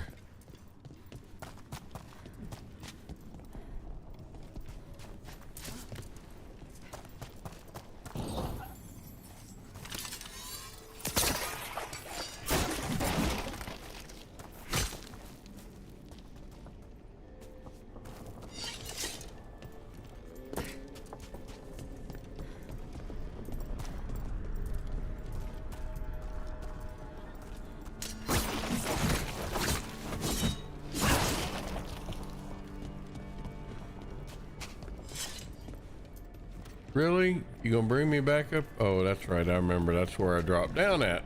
Really? You gonna bring me back up? Oh, that's right. I remember. That's where I dropped down at.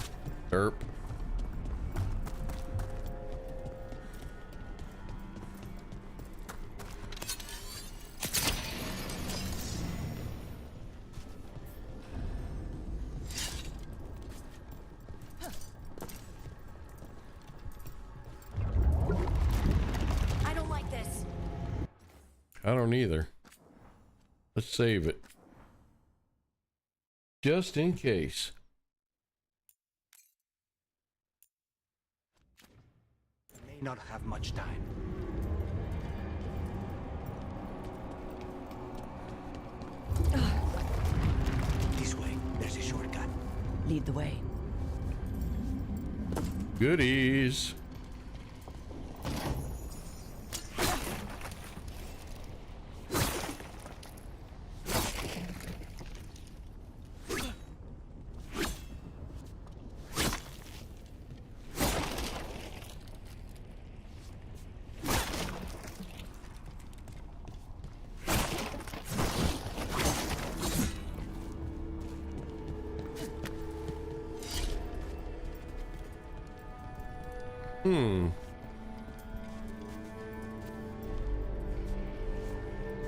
Derp. I don't like this. I don't either. Let's save it. Just in case. May not have much time. This way, there's a shortcut. Lead the way. Goodies.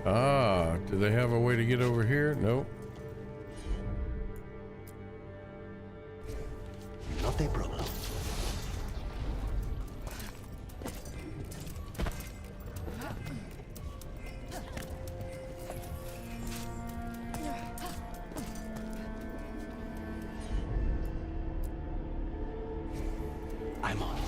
Ah, do they have a way to get over here? Nope. Not a problem. I'm on.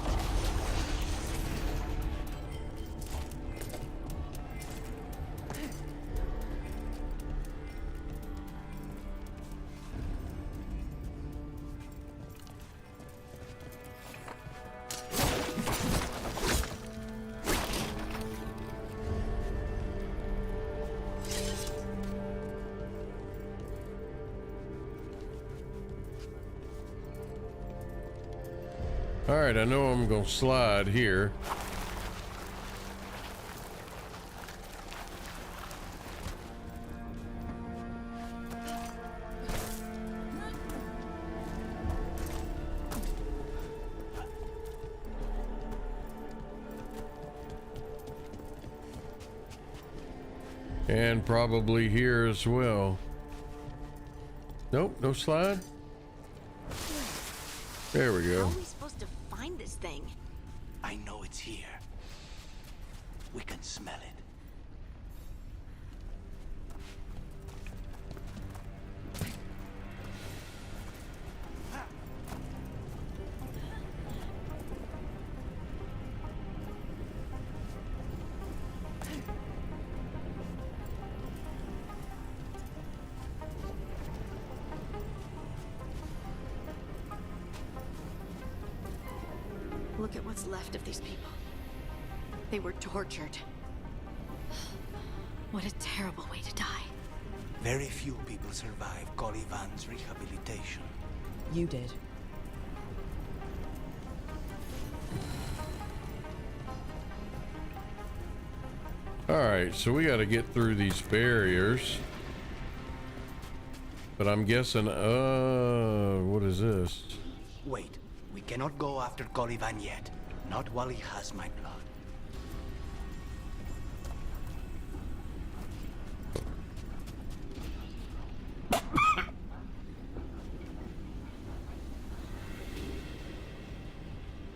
All right, I know I'm gonna slide here. And probably here as well. Nope, no slide. There we go. How are we supposed to find this thing? I know it's here. We can smell it. Look at what's left of these people. They were tortured. What a terrible way to die. Very few people survive Colivan's rehabilitation. You did. All right, so we got to get through these barriers. But I'm guessing, what is this? Wait, we cannot go after Colivan yet. Not while he has my blood.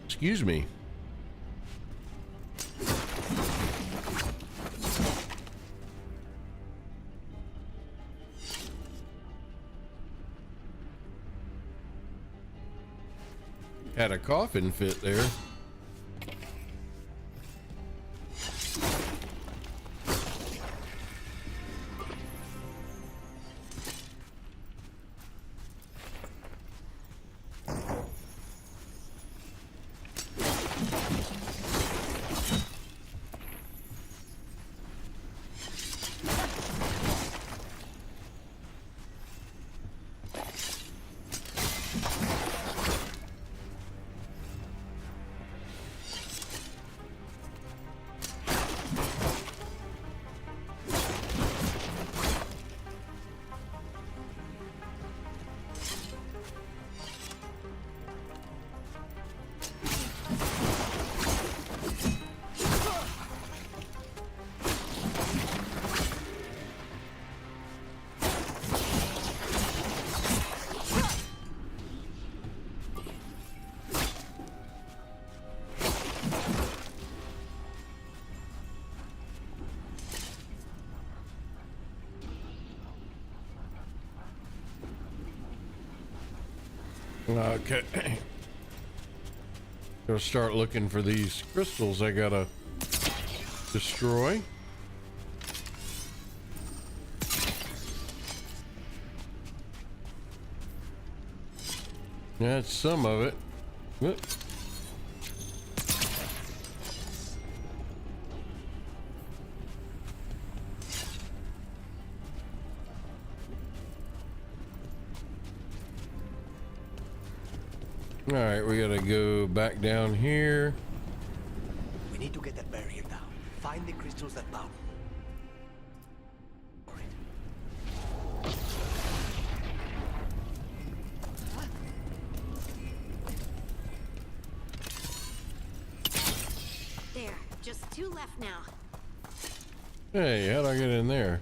Excuse me. Had a coffin fit there. Okay. Gotta start looking for these crystals I gotta destroy. That's some of it. Whoop. All right, we gotta go back down here. We need to get that barrier down. Find the crystals that power. There, just 2 left now. Hey, how'd I get in there?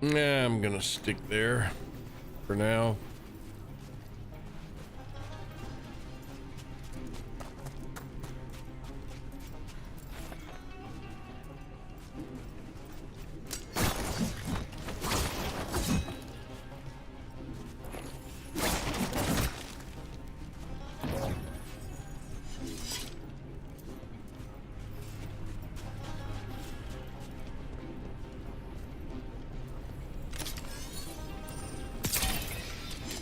Nah, I'm gonna stick there for now.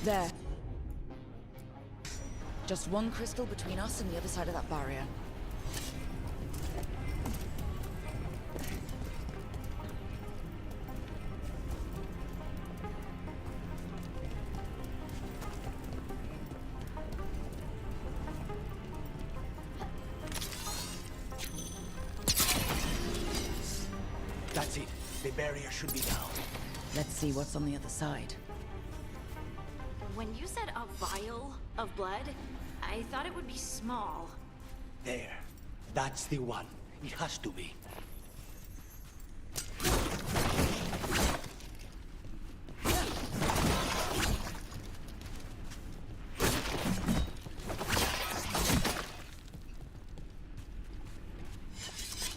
There. Just one crystal between us and the other side of that barrier. That's it. The barrier should be down. Let's see what's on the other side. When you said a vial of blood, I thought it would be small. There. That's the one. It has to be.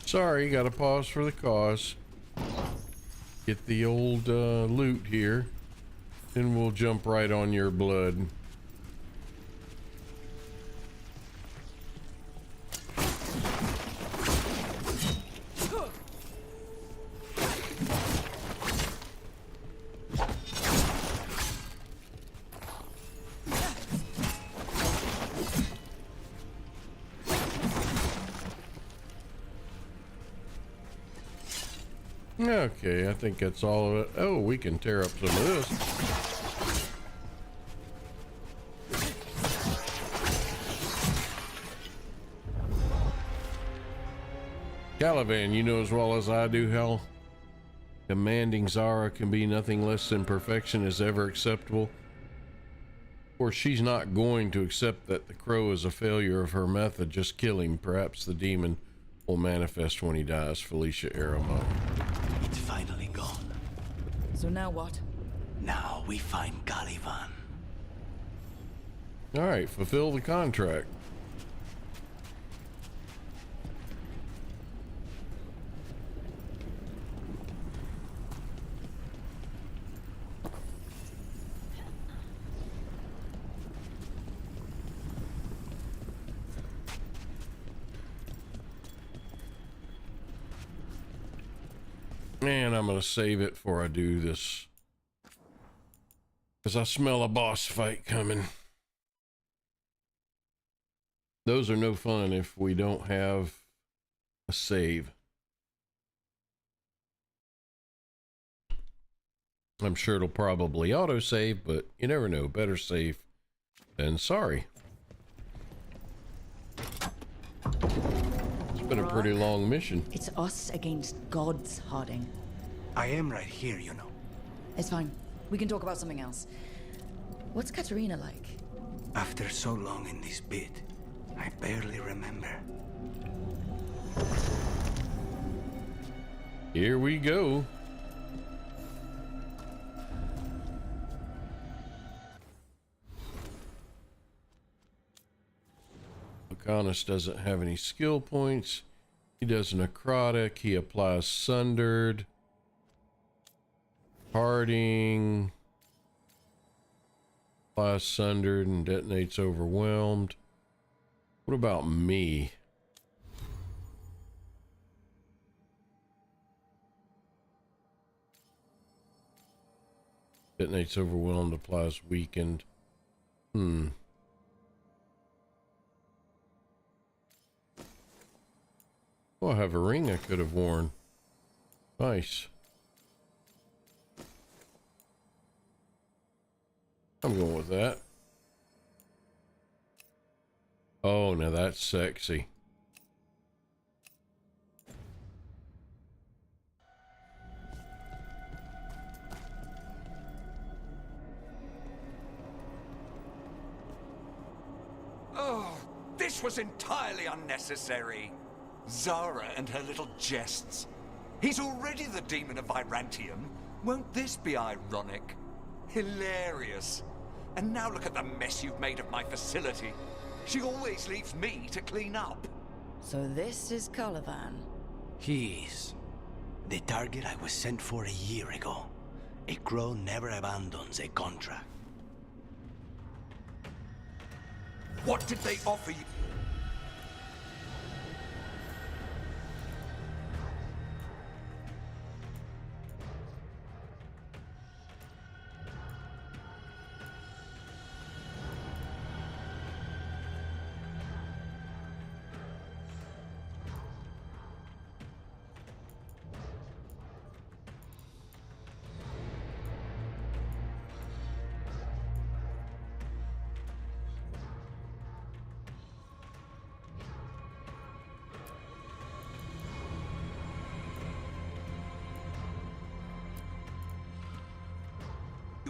Sorry, gotta pause for the cause. Get the old loot here. Then we'll jump right on your blood. Okay, I think that's all of it. Oh, we can tear up some of this. Caliban, you know as well as I do how commanding Zara can be nothing less than perfection is ever acceptable. Of course, she's not going to accept that the crow is a failure of her method. Just kill him. Perhaps the demon will manifest when he dies. Felicia Aramo. It's finally gone. So now what? Now we find Caliban. All right, fulfill the contract. And I'm gonna save it before I do this, because I smell a boss fight coming. Those are no fun if we don't have a save. I'm sure it'll probably auto-save, but you never know. Better safe than sorry. It's been a pretty long mission. It's us against gods, Harding. I am right here, you know. It's fine. We can talk about something else. What's Katerina like? After so long in this pit, I barely remember. Here we go. Lucanus doesn't have any skill points. He does necrotic. He applies sundered. Parting. Applies sundered and detonates overwhelmed. What about me? Detonates overwhelmed, applies weakened. Oh, I have a ring I could have worn. Nice. I'm going with that. Oh, now that's sexy. Oh, this was entirely unnecessary. Zara and her little jests. He's already the demon of Virantium. Won't this be ironic? Hilarious. And now look at the mess you've made of my facility. She always leaves me to clean up. So this is Caliban. He is. The target I was sent for a year ago. A crow never abandons a contract. What did they offer you?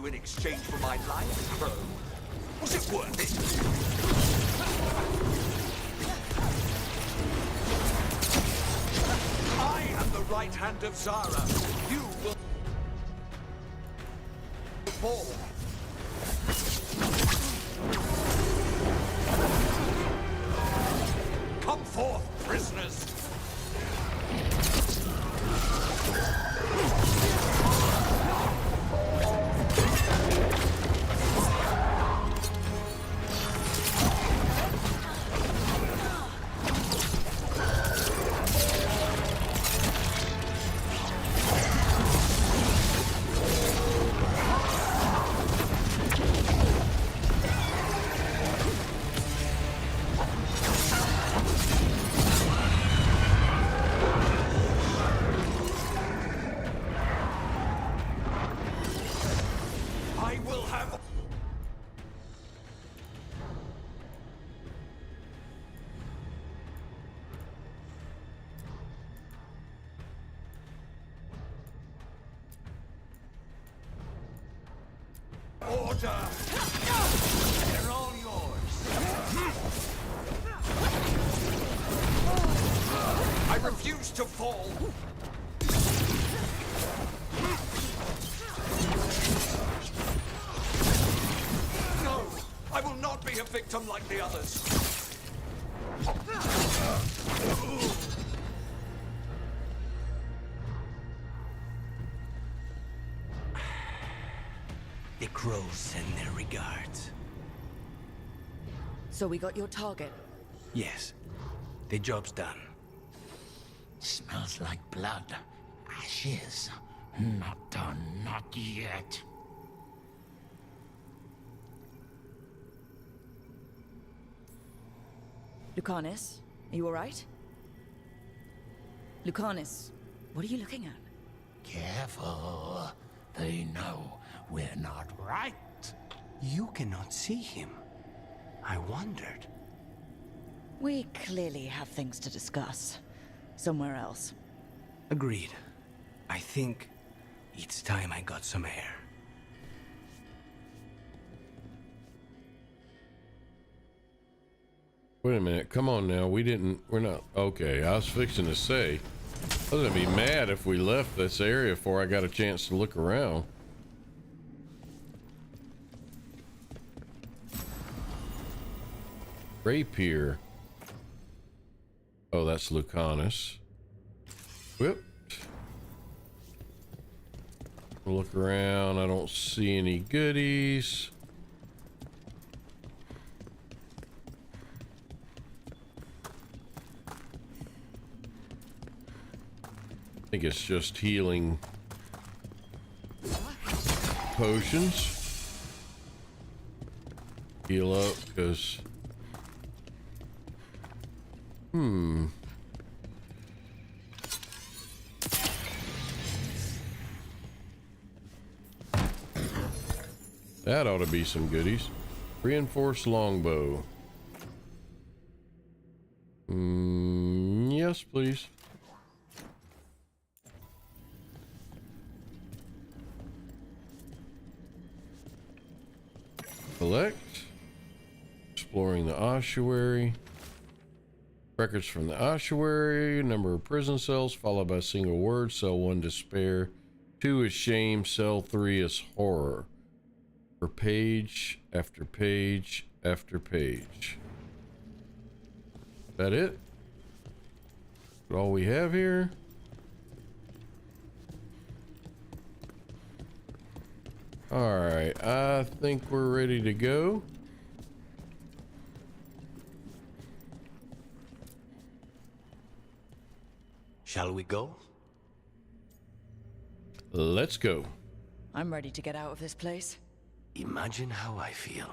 In exchange for my life, Crow? Was it worth it? I am the right hand of Zara. You will fall. Come forth, prisoners. Order! They're all yours. I refuse to fall. No! I will not be a victim like the others. The crows send their regards. So we got your target? Yes. The job's done. Smells like blood. Ashes. Not done, not yet. Lucanus, are you alright? Lucanus, what are you looking at? Careful. They know we're not right. You cannot see him. I wondered. We clearly have things to discuss. Somewhere else. Agreed. I think it's time I got some air. Wait a minute. Come on now. We're not. Okay. I was fixing to say. I was going to be mad if we left this area before I got a chance to look around. Rapier. Oh, that's Lucanus. Whoop. Look around. I don't see any goodies. I think it's just healing potions. Heal up, because... That ought to be some goodies. Reinforced longbow. Yes, please. Collect. Exploring the ossuary. Records from the ossuary. Number of prison cells followed by a single word. Cell 1, despair. 2 is shame. Cell 3 is horror. For page after page after page. That it? All we have here? Alright, I think we're ready to go. Shall we go? Let's go. I'm ready to get out of this place. Imagine how I feel.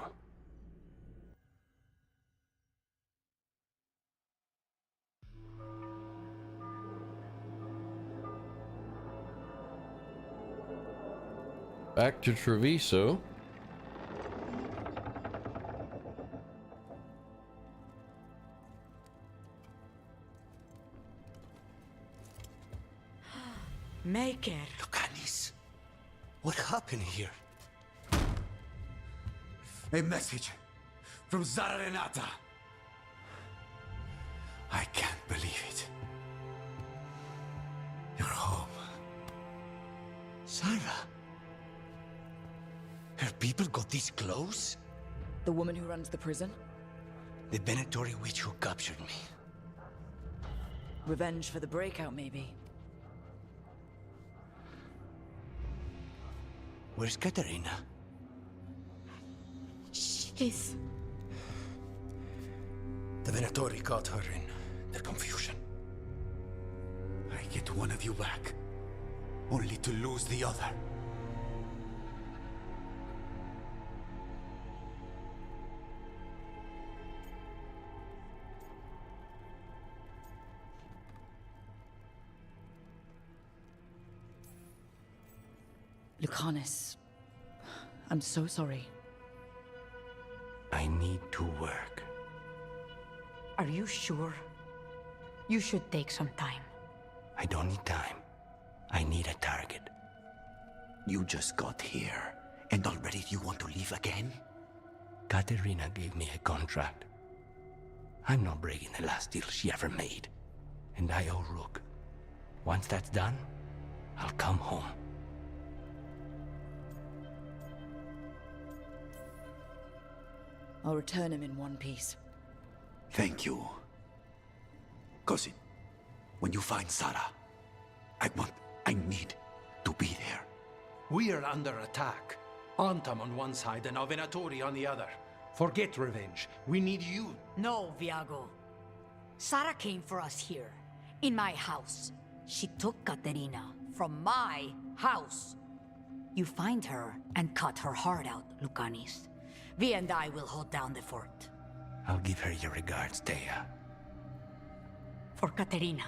Back to Treviso. Make it. Lucanis, what happened here? A message from Zara Renata. I can't believe it. You're home. Zara? Her people got this close? The woman who runs the prison? The Venatori witch who captured me. Revenge for the breakout, maybe. Where's Katerina? She's... The Venatori caught her in their confusion. I get one of you back, only to lose the other. Lucanus, I'm so sorry. I need to work. Are you sure? You should take some time. I don't need time. I need a target. You just got here, and already you want to leave again? Katerina gave me a contract. I'm not breaking the last deal she ever made. And I owe Rook. Once that's done, I'll come home. I'll return him in one piece. Thank you. Cousin, when you find Sarah, I need to be there. We are under attack. Antam on one side and our Venatori on the other. Forget revenge. We need you. No, Viago. Sara came for us here, in my house. She took Katerina from my house. You find her and cut her heart out, Lucanis. Vi and I will hold down the fort. I'll give her your regards, Thea. For Katerina.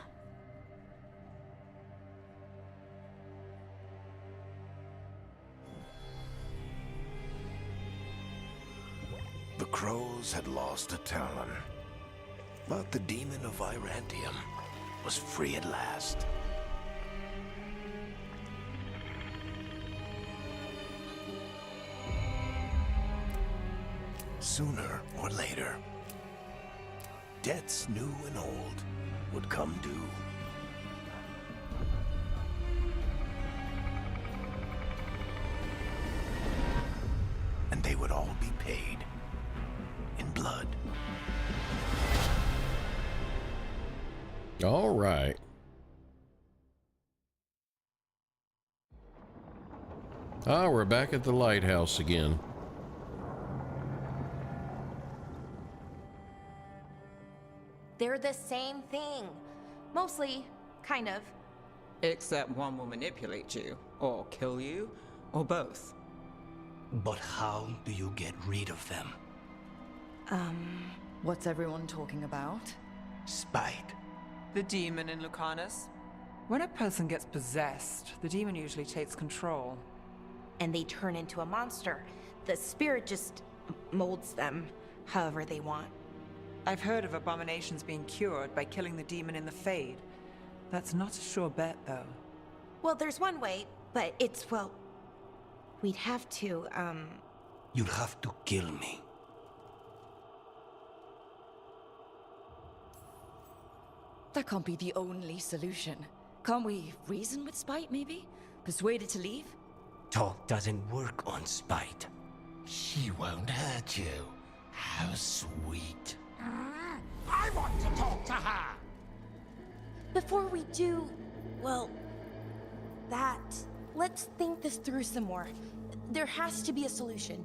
The crows had lost a talon, but the demon of Irantium was free at last. Sooner or later, debts new and old would come due. And they would all be paid in blood. All right. Ah, we're back at the lighthouse again. They're the same thing. Mostly, kind of. Except one will manipulate you, or kill you, or both. But how do you get rid of them? What's everyone talking about? Spite. The demon in Lucanus. When a person gets possessed, the demon usually takes control. And they turn into a monster. The spirit just molds them however they want. I've heard of abominations being cured by killing the demon in the Fade. That's not a sure bet, though. Well, there's one way, but it's, well... We'd have to, You'd have to kill me. That can't be the only solution. Can't we reason with Spite, maybe? Persuade it to leave? Talk doesn't work on spite. She won't hurt you. How sweet. I want to talk to her! Before we do, well, that... Let's think this through some more. There has to be a solution.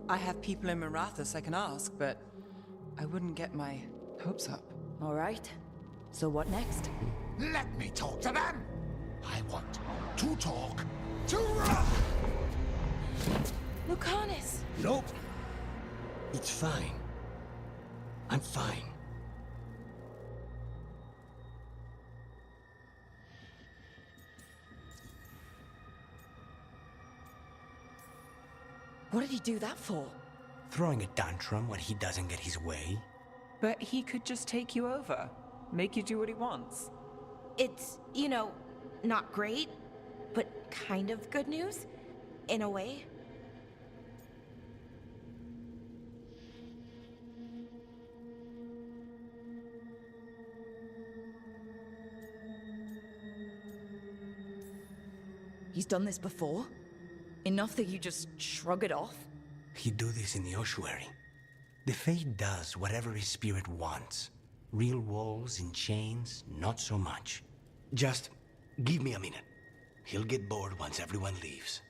I have people in Marathas I can ask, but I wouldn't get my hopes up. All right. So what next? Let me talk to them! I want to talk to Lucanus! Nope. It's fine. I'm fine. What did he do that for? Throwing a tantrum when he doesn't get his way? But he could just take you over. Make you do what he wants. It's, you know, not great, but kind of good news, in a way. He's done this before? Enough that you just shrug it off? He'd do this in the ossuary. The Fate does whatever his spirit wants. Real walls and chains, not so much. Just give me a minute. He'll get bored once everyone leaves.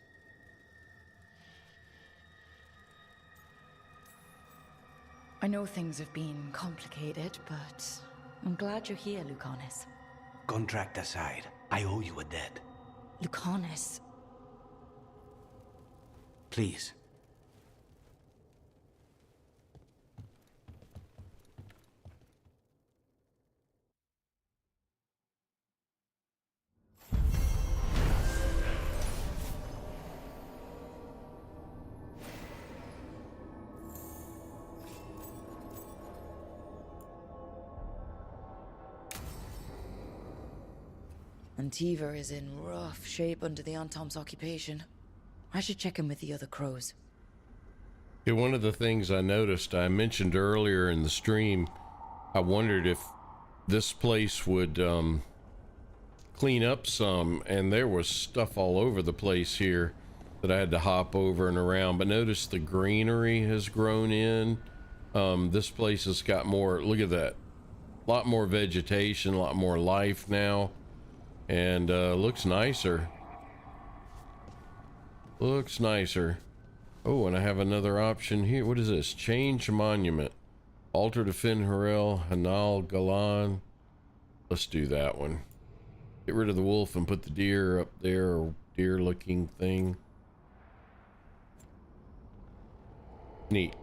I know things have been complicated, but I'm glad you're here, Lucanus. Contract aside, I owe you a debt. Lucanus. Please. Antiva is in rough shape under the Antom's occupation. I should check in with the other crows. Yeah, one of the things I noticed, I mentioned earlier in the stream, I wondered if this place would clean up some, and there was stuff all over the place here that I had to hop over and around. But notice the greenery has grown in. This place has got more, look at that, a lot more vegetation, a lot more life now, and looks nicer. Looks nicer. Oh, and I have another option here. What is this? Change monument. Altar to Fin Harel, Hanal Galan. Let's do that one. Get rid of the wolf and put the deer up there, or deer looking thing. Neat.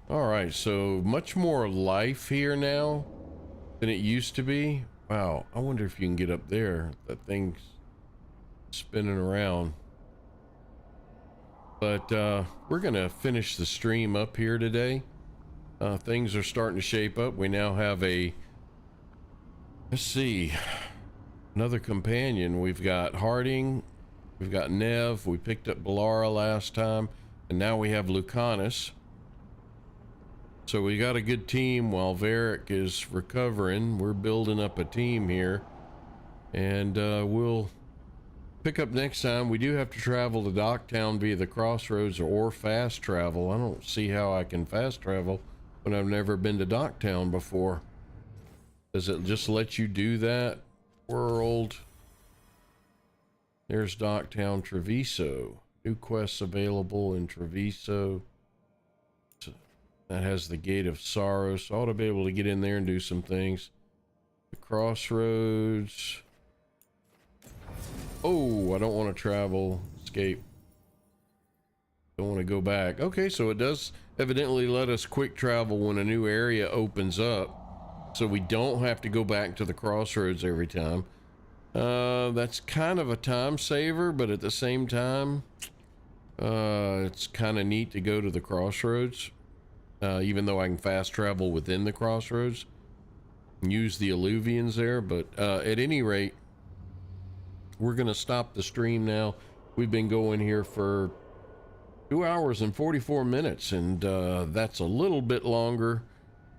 Alright, so much more life here now than it used to be. Wow, I wonder if you can get up there. That thing's spinning around. But we're gonna finish the stream up here today. Things are starting to shape up. We now have a, let's see, another companion. We've got Harding, we've got Nev, we picked up Balara last time, and now we have Lucanus. So we got a good team while Varric is recovering. We're building up a team here. And we'll pick up next time. We do have to travel to Docktown via the crossroads or fast travel. I don't see how I can fast travel when I've never been to Docktown before. Does it just let you do that? World. There's Docktown, Treviso. New quests available in Treviso. That has the Gate of Sorrow, so I ought to be able to get in there and do some things. The crossroads. Oh, I don't want to travel. Escape. Don't want to go back. Okay, so it does evidently let us quick travel when a new area opens up. So we don't have to go back to the crossroads every time. That's kind of a time saver, but at the same time, it's kind of neat to go to the crossroads. Even though I can fast travel within the crossroads. Use the alluvians there, but at any rate, we're going to stop the stream now. We've been going here for 2 hours and 44 minutes, and that's a little bit longer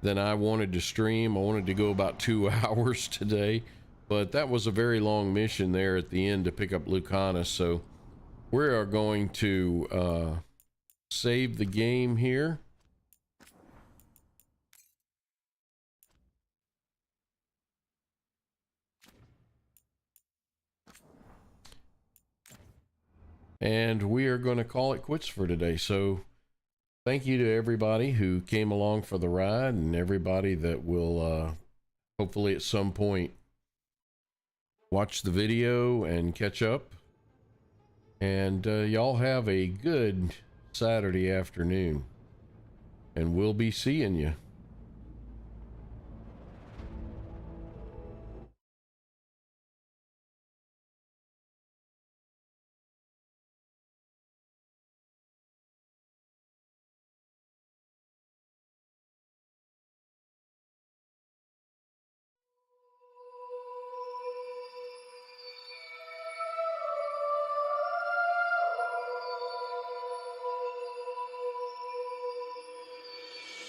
than I wanted to stream. I wanted to go about 2 hours today, but that was a very long mission there at the end to pick up Lucanus, so we are going to save the game here. And we are going to call it quits for today. So thank you to everybody who came along for the ride and everybody that will hopefully at some point watch the video and catch up. And y'all have a good Saturday afternoon. And we'll be seeing you.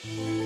Thank you.